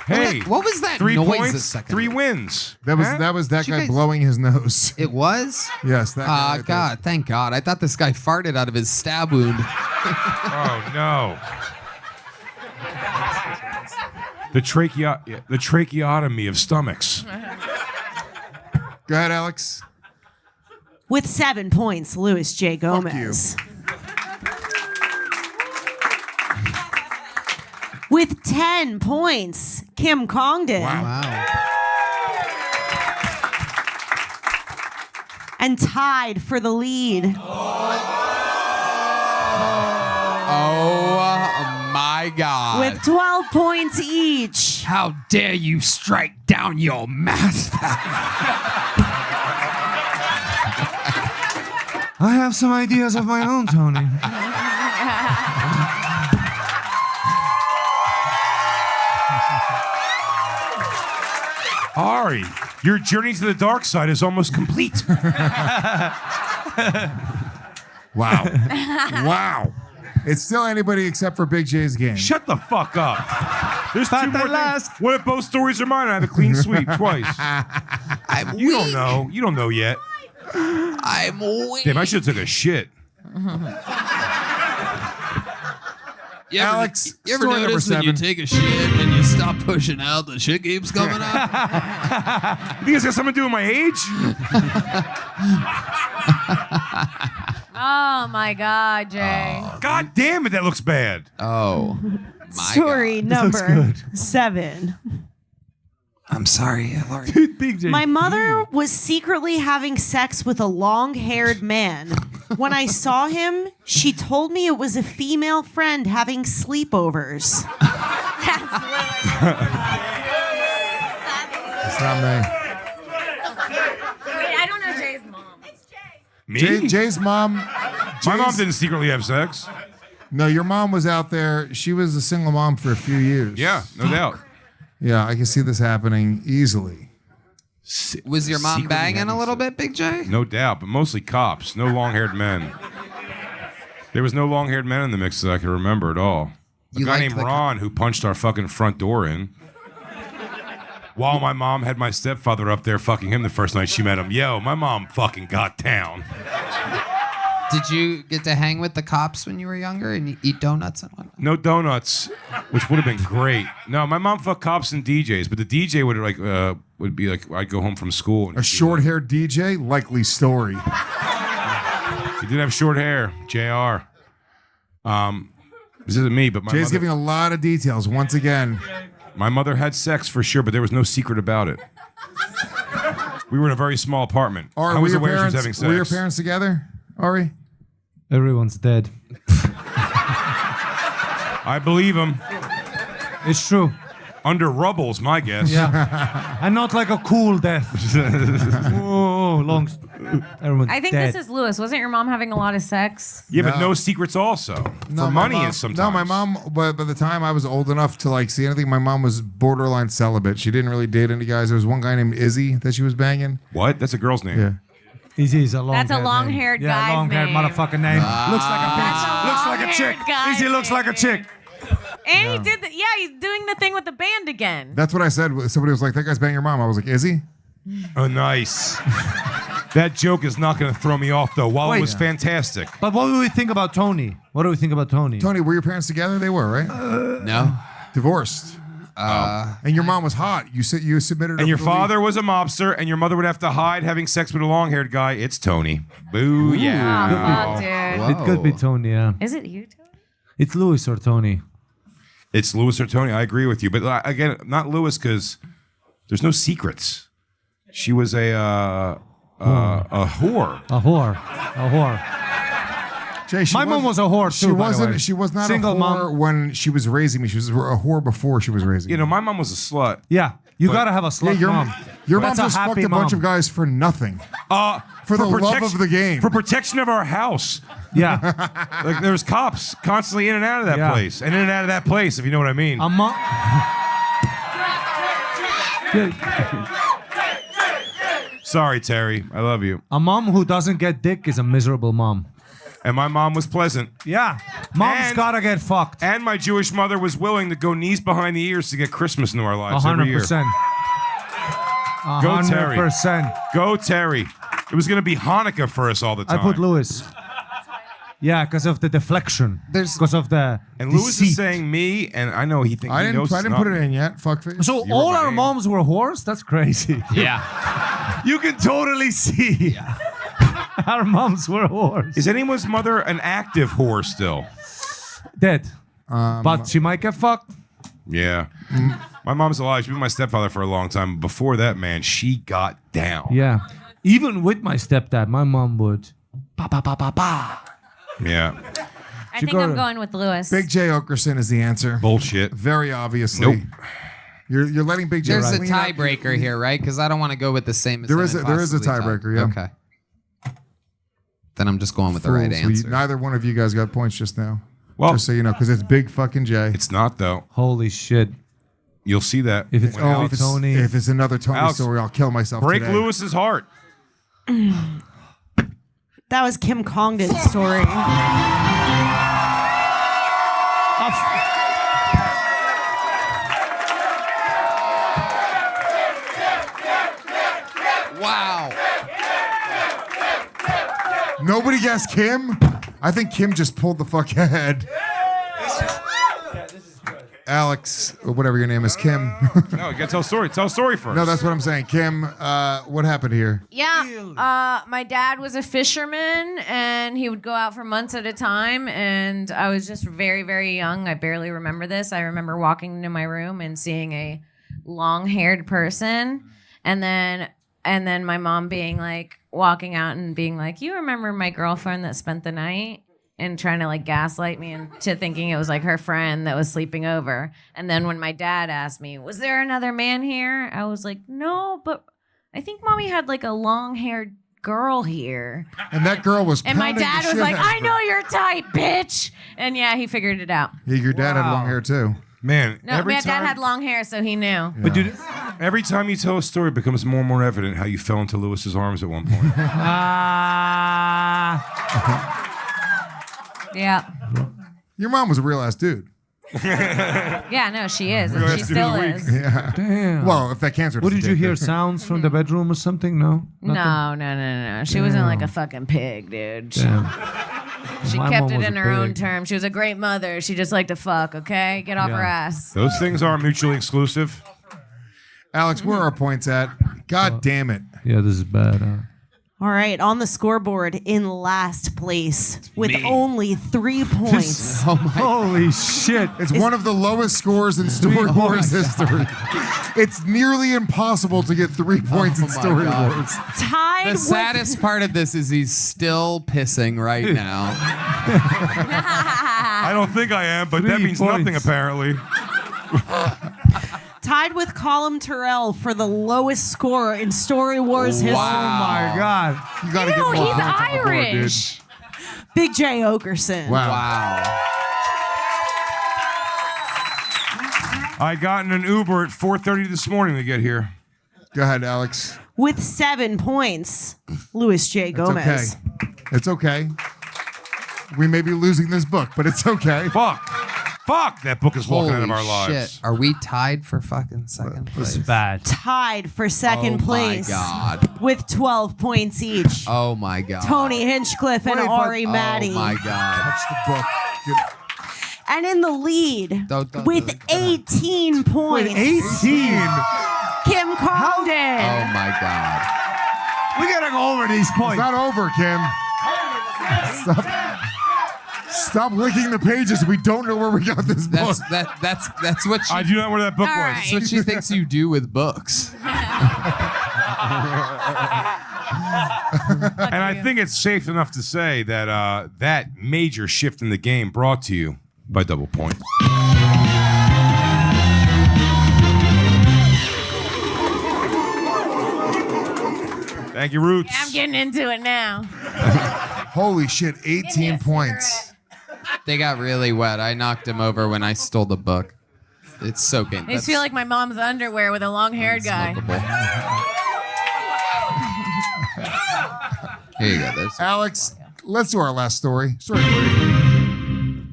Hey, What was that 3 noise a points, second 3 ago? wins. That was Huh? that you guy guys- blowing his nose. It was? Yes, that guy. right there. God, thank God. I thought this guy farted out of his stab wound. Oh no. The tracheotomy of stomachs. Go ahead, Alex. With 7 points, Louis J. Gomez. With 10 points, Kim Congdon. Wow. And tied for the lead, Oh my God. with 12 points each, How dare you strike down your master? I have some ideas of my own, Tony. Ari, your journey to the dark side is almost complete. Wow. Wow. It's still anybody except for Big J's game. Shut the fuck up. There's two more things. What if both stories are mine? I have a clean sweep twice. You don't know. You don't know yet. I'm weak. Damn, I should have took a shit. Alex, You ever story number notice when you 7. take a shit and you stop pushing out, the shit keeps coming up? You think it's got something to do with my age? Oh my God, Jay. God damn it, that looks bad. Oh. Story number 7. I'm sorry, Laurie. My mother was secretly having sex with a long-haired man. When I saw him, she told me it was a female friend having sleepovers. It's not me. Wait, I don't know Jay's mom. Me? Jay's mom. My mom didn't secretly have sex. No, your mom was out there. She was a single mom for a few years. Yeah, no doubt. Yeah, I can see this happening easily. Was your mom Secretly banging a having little bit, Big J? No doubt, but mostly cops. No long-haired men. There was no long-haired men in the mix that I can remember at all. A You guy liked named the Ron who punched our fucking front door in. While my mom had my stepfather up there fucking him the first night she met him. Yo, my mom fucking got down. Did you get to hang with the cops when you were younger and eat donuts and whatnot? No donuts, which would have been great. No, my mom fucked cops and DJs, but the DJ would be like I'd go home from school. And A short-haired DJ, likely story. he did have short hair, JR. This isn't me, but my Jay's mother, giving a lot of details once again. my mother had sex for sure, but there was no secret about it. We were in a very small apartment. Ari, I was were your aware she was parents- having sex. Were your parents together, Ari? Everyone's dead. I believe him. It's true. Under rubble's my guess. Yeah. And not like a cool death. Whoa, long. Everyone's I think dead. this is Lewis. Wasn't your mom having a lot of sex? Yeah, but no secrets also. No, For my money mom, and sometimes. No, my mom, but by the time I was old enough to like see anything, my mom was borderline celibate. She didn't really date any guys. There was one guy named Izzy that she was banging. What? That's a girl's name. Yeah. Easy's a long. That's a long-haired name. guy's Yeah, long-haired name. motherfucking name. Looks like a bitch. That's a Looks like a chick. long-haired guy's Easy looks like a chick. And he did the, yeah, he's doing the thing with the band again. That's what I said. Somebody was like, "That guy's banging your mom." I was like, "Is he?" Oh, nice. That joke is not going to throw me off, though. While Wait. it was fantastic. But what do we think about Tony? What do we think about Tony? Tony, were your parents together? They were, right? No. Divorced. And your mom was hot. You said you submitted. her And your for the lead. father was a mobster, and your mother would have to hide having sex with a long-haired guy. It's Tony. Boo, Oh, yeah. fuck, dude. It could be Tony, yeah. Is it you, Tony? It's Lewis or Tony. It's Lewis or Tony. I agree with you. But again, not Lewis because there's no secrets. She was a whore. A whore. A whore. Jay, My mom was a whore too. She by the wasn't. way. She was not Single a whore mom. when she was raising me. She was a whore before she was raising You me. know, my mom was a slut. Yeah, you But- gotta have a slut your mom. Your mom That's a just fucked happy a bunch mom. of guys for nothing. For the love of the game. For protection of our house. Yeah, Like there was cops constantly in and out of that Yeah. place. And in and out of that place, if you know what I mean. a mom. Sorry, Terry. I love you. A mom who doesn't get dick is a miserable mom. And my mom was pleasant. Yeah, mom's And- gotta get fucked. And my Jewish mother was willing to go knees behind the ears to get Christmas into our lives every year. 100%. Go, Terry. 100%. Go, Terry. It was going to be Hanukkah for us all the I time. put Lewis. Yeah, because of the deflection. Because of the And Lewis deceit. is saying me, and I know he thinks I he didn't. knows I it's didn't not put it me. in yet. Fuckface. So You all were our right. moms were whores? That's crazy. Yeah. You can totally see. Our moms were whores. Is anyone's mother an active whore still? Dead. But she might get fucked. Yeah. My mom's alive. She's been with my stepfather for a long time. Before that, man, she got down. Yeah. Even with my stepdad, my mom would. Ba ba ba ba ba. Yeah. I She think go I'm to- going with Lewis. Big J Oakerson is the answer. Bullshit. Very obviously. Nope. You're letting Big J. There's a clean up. tiebreaker here, right? Because I don't want to go with the same as There him is and a possibly tie. tiebreaker, yeah. Okay. Then I'm just going with the right Fools. answer. Neither one of you guys got points just now. Well- just so you know, because it's Big fucking J. It's not, though. Holy shit. You'll see that. If it's when only Alex- Tony. If it's another Tony Alex, story, I'll kill myself. break today. Lewis's heart. That was Kim Congdon's story. Wow. Nobody guessed Kim? I think Kim just pulled the fuck ahead. Alex, or whatever your name is, Kim. No, you gotta tell a story. Tell a story first. No, that's what I'm saying. Kim, what happened here? Yeah, my dad was a fisherman, and he would go out for months at a time. And I was just very, very young. I barely remember this. I remember walking into my room and seeing a long-haired person, and then my mom being like, walking out and being like, "You remember my girlfriend that spent the night?" And trying to like gaslight me into thinking it was like her friend that was sleeping over. And then when my dad asked me, "Was there another man here?" I was like, "No, but I think mommy had like a long-haired girl here." And that girl was And my pounding dad the was shit like, out of "I her. know your type, bitch." And yeah, he figured it out. Yeah, your dad had long hair too. Man, No, my dad had long hair, so he knew. But dude, every time you tell a story, it becomes more and more evident how you fell into Lewis's arms at one point. Yeah. Your mom was a real ass dude. Yeah, no, she is. Real And ass she dude of still the week. is. Yeah. Damn. Well, if that cancer. What did doesn't you take hear? it. Sounds from the bedroom or something? No. Nothing? No. She wasn't like a fucking pig, dude. Damn. She My kept mom it was in a her own pig. terms. She was a great mother. She just liked to fuck, okay? Get off her ass. Those things aren't mutually exclusive. Alex, where are our points at? God damn it. Yeah, this is bad. All right, on the scoreboard in last place with only 3 points. Holy shit. It's one of the lowest scores in Story Wars history. It's nearly impossible to get 3 points in Story God. Wars. Tied The with saddest part of this is he's still pissing right now. I don't think I am, but that 3 means points. nothing apparently. tied with Colum Terrell for the lowest score in Story Wars history. Oh my God. You gotta Ew, get more he's points on the board, dude. Irish. Big J. Oakerson. Wow. I got in an Uber at 4:30 this morning to get here. Go ahead, Alex. With 7 points, Louis J. It's Gomez. okay. It's okay. We may be losing this book, but it's okay. Fuck, that book is walking out of Holy our lives. shit. Are we tied for fucking second place? This is bad. Tied for second place. Oh my God. With 12 points each. Oh my God. Tony Hinchcliffe and Wait, but- Ari Matti. Oh my God. Touch the book. And in the lead Don't- with 18 points. 18. Kim Congdon. Oh my God. We gotta go over these It's points. not over, Kim. Stop licking the pages. We don't know where we got this book. That's what she, I do not know where that book All was. right. that's what she thinks you do with books. And I think it's safe enough to say that that major shift in the game brought to you by Double Point. Thank you, Roots. Yeah, I'm getting into it now. Holy shit, 18 points. They got really wet. I knocked him over when I stole the book. It's soaking. I just feel like my mom's underwear with a long-haired guy. Here you go. There's Alex, let's do our last story. Story 3.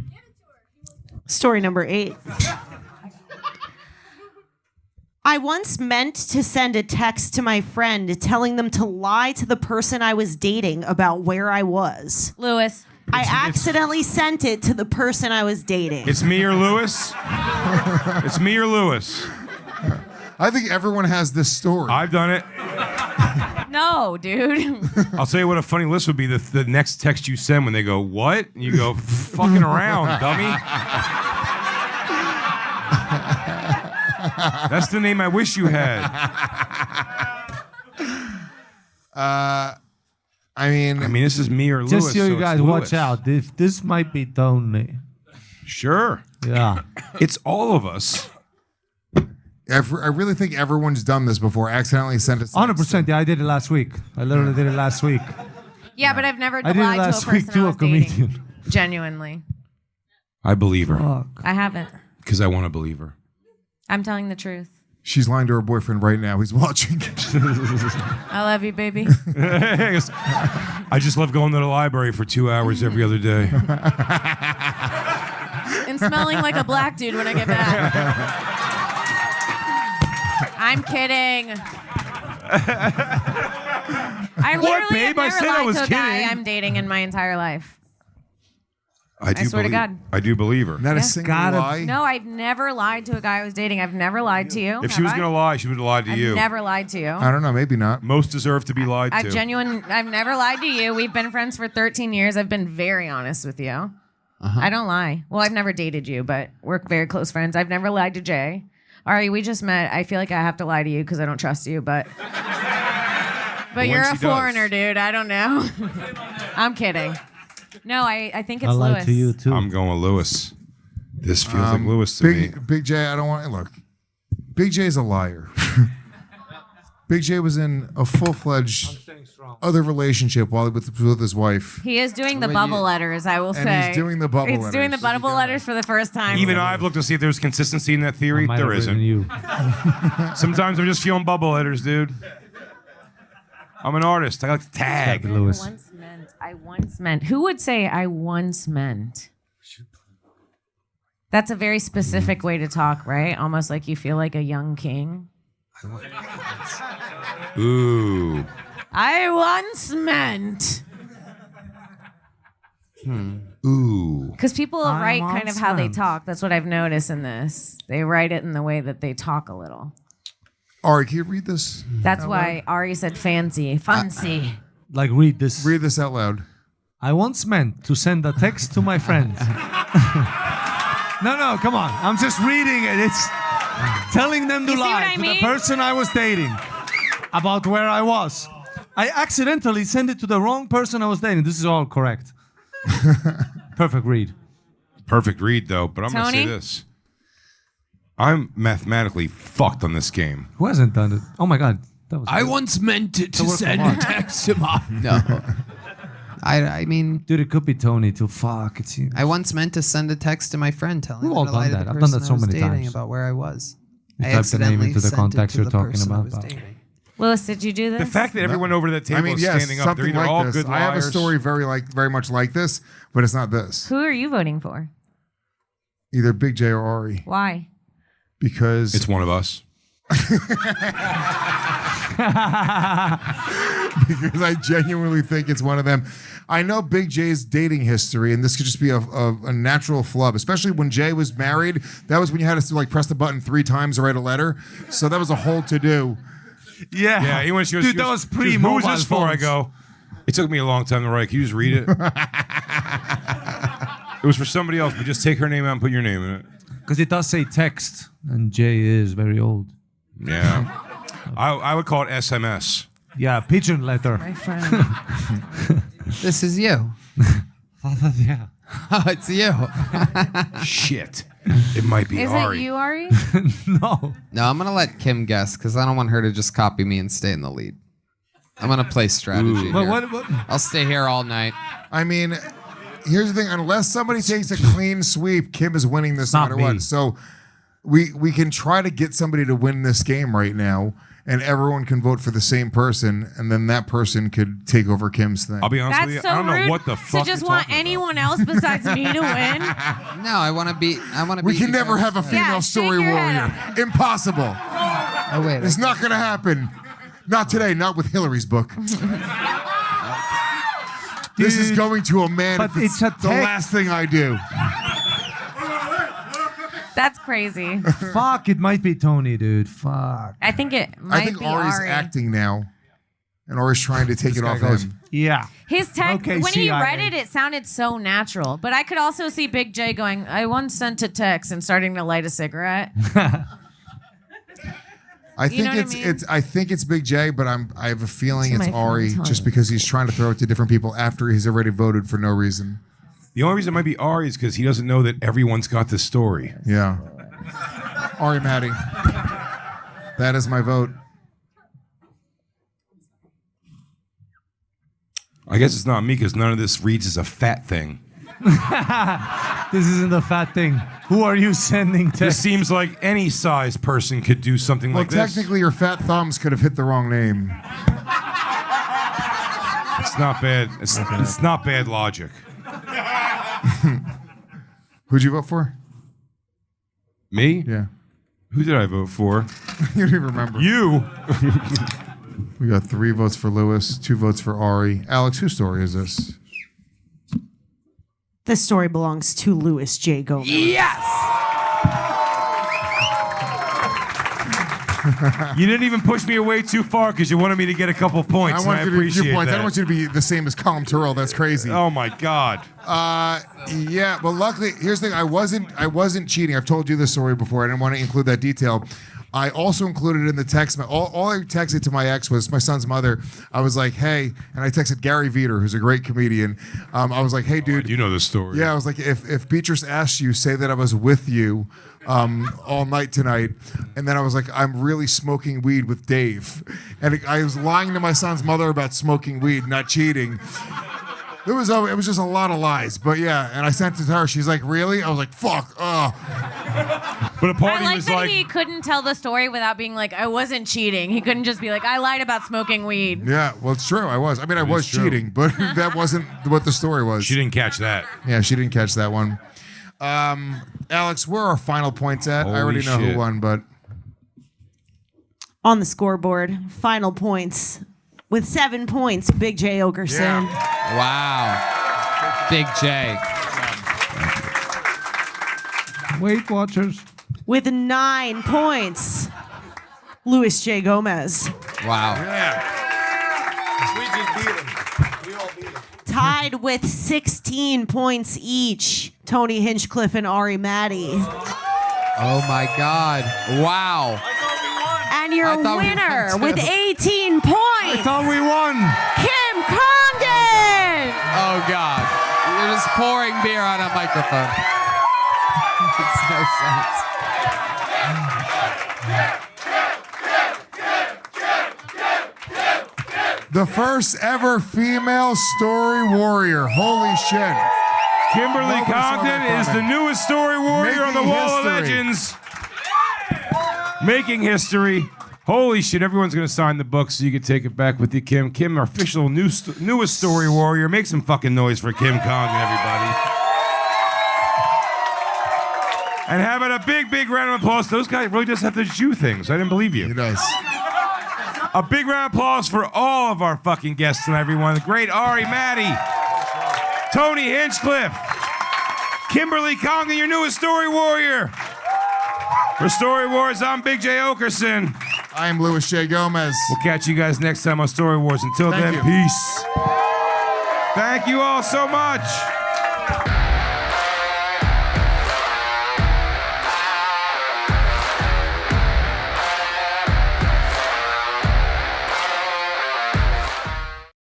Story number 8. I once meant to send a text to my friend telling them to lie to the person I was dating about where I was. Lewis. I accidentally sent it to the person I was dating. It's me or Lewis? It's me or Lewis? I think everyone has this story. I've done it. No, dude. I'll tell you what a funny list would be. The next text you send when they go, what? And you go, fucking around, dummy. That's the name I wish you had. I mean, this is me or Lewis. Just so you it's guys Lewis. watch out. This might be Tony. Sure. Yeah. It's all of us. I really think everyone's done this before. Accidentally sent it. 100%. Yeah, I did it last week. I literally did it last week. Yeah, but I've never I did it lied to a last person week to I a was dating. comedian. Genuinely. I believe her Fuck. I haven't. because I want to believe her. I'm telling the truth. She's lying to her boyfriend right now. He's watching. I love you, baby. I just love going to the library for 2 hours every other day. And smelling like a black dude when I get back. I'm kidding. I literally have babe? I never said I lied was to a guy kidding. I'm dating in my entire life. I swear to God. I do believe her. Not a single lie. No, I've never lied to a guy I was dating. I've never lied to you. If she was going to lie, she would have lied to I've you. never lied to you. I don't know. Maybe not. Most deserve to be lied to. I've never lied to you. We've been friends for 13 years. I've been very honest with you. I don't lie. Well, I've never dated you, but we're very close friends. I've never lied to Jay. Ari, we just met. I feel like I have to lie to you because I don't trust you, but you're a foreigner, dude. I don't know. I'm kidding. No, I think it's I lied Lewis. to you too. I'm going with Lewis. This feels like Lewis to me. Big J, I don't want to look. Big J's a liar. Big J was in a full-fledged other relationship while with his wife. He is doing the bubble letters, I will And say. he's doing the bubble He's doing the letters. bubble letters for the first time. Even I've looked to see if there's consistency in that theory. There isn't. You. Sometimes I'm just feeling bubble letters, dude. I'm an artist. I like to tag. Lewis. I once meant. Who would say I once meant? That's a very specific way to talk, right? Almost like you feel like a young king. Ooh. I once meant. Ooh. Because people write kind of how they talk. That's what I've noticed in this. They write it in the way that they talk a little. Ari, can you read this? That's why Ari said fancy. Fancy. Like read this. Read this out loud. I once meant to send a text to my friends. No, come on. I'm just reading it. It's telling them to You see what lie I to mean? the person I was dating about where I was. I accidentally sent it to the wrong person I was dating. This is all correct. Perfect read. Perfect read, though. But I'm going to say Tony? this. I'm mathematically fucked on this game. Who hasn't done it? Oh my God. That was I good. once meant to That worked a send a lot. text to my. No. I mean, Dude, it could be Tony too. Fuck. It's you. I once meant to send a text to my friend telling We've him all to lie done to the that. I've done that person so I was many dating times. about where I was. You I type the name accidentally into the sent it contacts to you're the talking person I about. was dating. Willis, did you do this? The fact that everyone over that table I mean, is yes, standing up, they're something either like all this. good I have a liars. story very much like this, but it's not this. Who are you voting for? Either Big J or Ari, Why? because It's one of us. because I genuinely think it's one of them. I know Big J's dating history, and this could just be a natural flub, especially when Jay was married. That was when you had to like press the button 3 times to write a letter. So that was a whole to do. Yeah. Yeah, he went. Dude, that was Who pre-mobile was this for? I phones. go. It took me a long time to write. Can you just read it? It was for somebody else, but just take her name out and put your name in it. Because it does say text, and Jay is very old. Yeah. I would call it SMS. Yeah, pigeon letter. My friend. This is you. Yeah. Oh, it's you. Shit. It might be Is Ari. it you, Ari? No. No, I'm gonna let Kim guess because I don't want her to just copy me and stay in the lead. I'm gonna play strategy. But here. what? I'll stay here all night. I mean, here's the thing: unless somebody takes a clean sweep, Kim is winning this no Not matter me. what. So we can try to get somebody to win this game right now, and everyone can vote for the same person, and then that person could take over Kim's thing. I'll be honest with That's you. so I don't know rude what the fuck to just you're want talking about. anyone else besides me to win. No, I want to be. We can never have a female Yeah, shake story your head warrior. Impossible. Oh wait. It's not going to happen. Not today. Not with Hillary's book. This is Dude, going to a man. but If it's it's a the text. last thing I do. That's crazy. Fuck, it might be Tony, dude. Fuck. I think it might I think be Ari's Ari. acting now, and Ari's trying to take it guy off goes, him. Yeah. His text, Okay, when he CIA. read it, it sounded so natural. But I could also see Big J going, I once sent a text and starting to light a cigarette. I think know what I it's mean? I think it's Big J, but I have a feeling It's it's my friend Ari Tony. just because he's trying to throw it to different people after he's already voted for no reason. The only reason it might be Ari is because he doesn't know that everyone's got this story. Yeah. Ari Matti. That is my vote. I guess it's not me because none of this reads as a fat thing. This isn't a fat thing. Who are you sending This text? seems like any size person could do something Well, like this. technically, your fat thumbs could have hit the wrong name. It's not bad. It's not bad logic. Who'd you vote for? Me? Yeah. Who did I vote for? You don't even remember. You. We got 3 votes for Lewis, 2 votes for Ari. Alex, whose story is this? This story belongs to Louis J. Gomez. You didn't even push me away too far because you wanted me to get a couple points. I want and you to be a appreciate few points. I that. don't want you to be the same as Colin Terrell. That's crazy. Oh my God. Yeah, but luckily, here's the thing. I wasn't cheating. I've told you this story before. I didn't want to include that detail. I also included in the text. All I texted to my ex was my son's mother. I was like, "Hey," and I texted Gary Veter, who's a great comedian. I was like, "Hey, dude, You know the story. yeah." I was like, "If Beatrice asks you, say that I was with you all night tonight." And then I was like, "I'm really smoking weed with Dave," and I was lying to my son's mother about smoking weed, not cheating. It was just a lot of lies, but yeah. And I sent it to her. She's like, "Really?" I was like, "Fuck." But a I party like was that like, he couldn't tell the story without being like, I wasn't cheating. He couldn't just be like, I lied about smoking weed. Yeah, well, it's true. I was. I mean, I was true. cheating, but that wasn't what the story was. she didn't catch that. Yeah, she didn't catch that one. Alex, where are our final points at? I already know shit. who won, but On the scoreboard, final points. With 7 points, Big J. Oakerson. Wow. Big J. Weight Watchers. With 9 points, Louis J. Gomez. Wow. We just beat him. We all beat him. Tied with 16 points each, Tony Hinchcliffe and Ari Matti. Oh my God. Wow. And your I thought we winner won, too. with 18 points, I thought we won. Kim Congdon. Oh God. You're just pouring beer on a microphone. Makes no sense. the first ever female story warrior. Holy shit. Kimberly Nobody saw Congdon that is the coming. newest story warrior on the Making Wall of history. Legends. Making history. Holy shit, everyone's going to sign the book so you can take it back with you, Kim. Kim, our official newest story warrior. Make some fucking noise for Kim Congdon, everybody. And how about a big, big round of applause? Those guys really just have to do things. I didn't believe you. He does. A big round of applause for all of our fucking guests tonight, everyone. The great Ari Matti, Tony Hinchcliffe, Kimberly Congdon, your newest story warrior. For Story Warz, I'm Big J. Oakerson. I'm Louis J. Gomez. We'll catch you guys next time on Story Warz. Until Thank then, you. peace. Thank you all so much.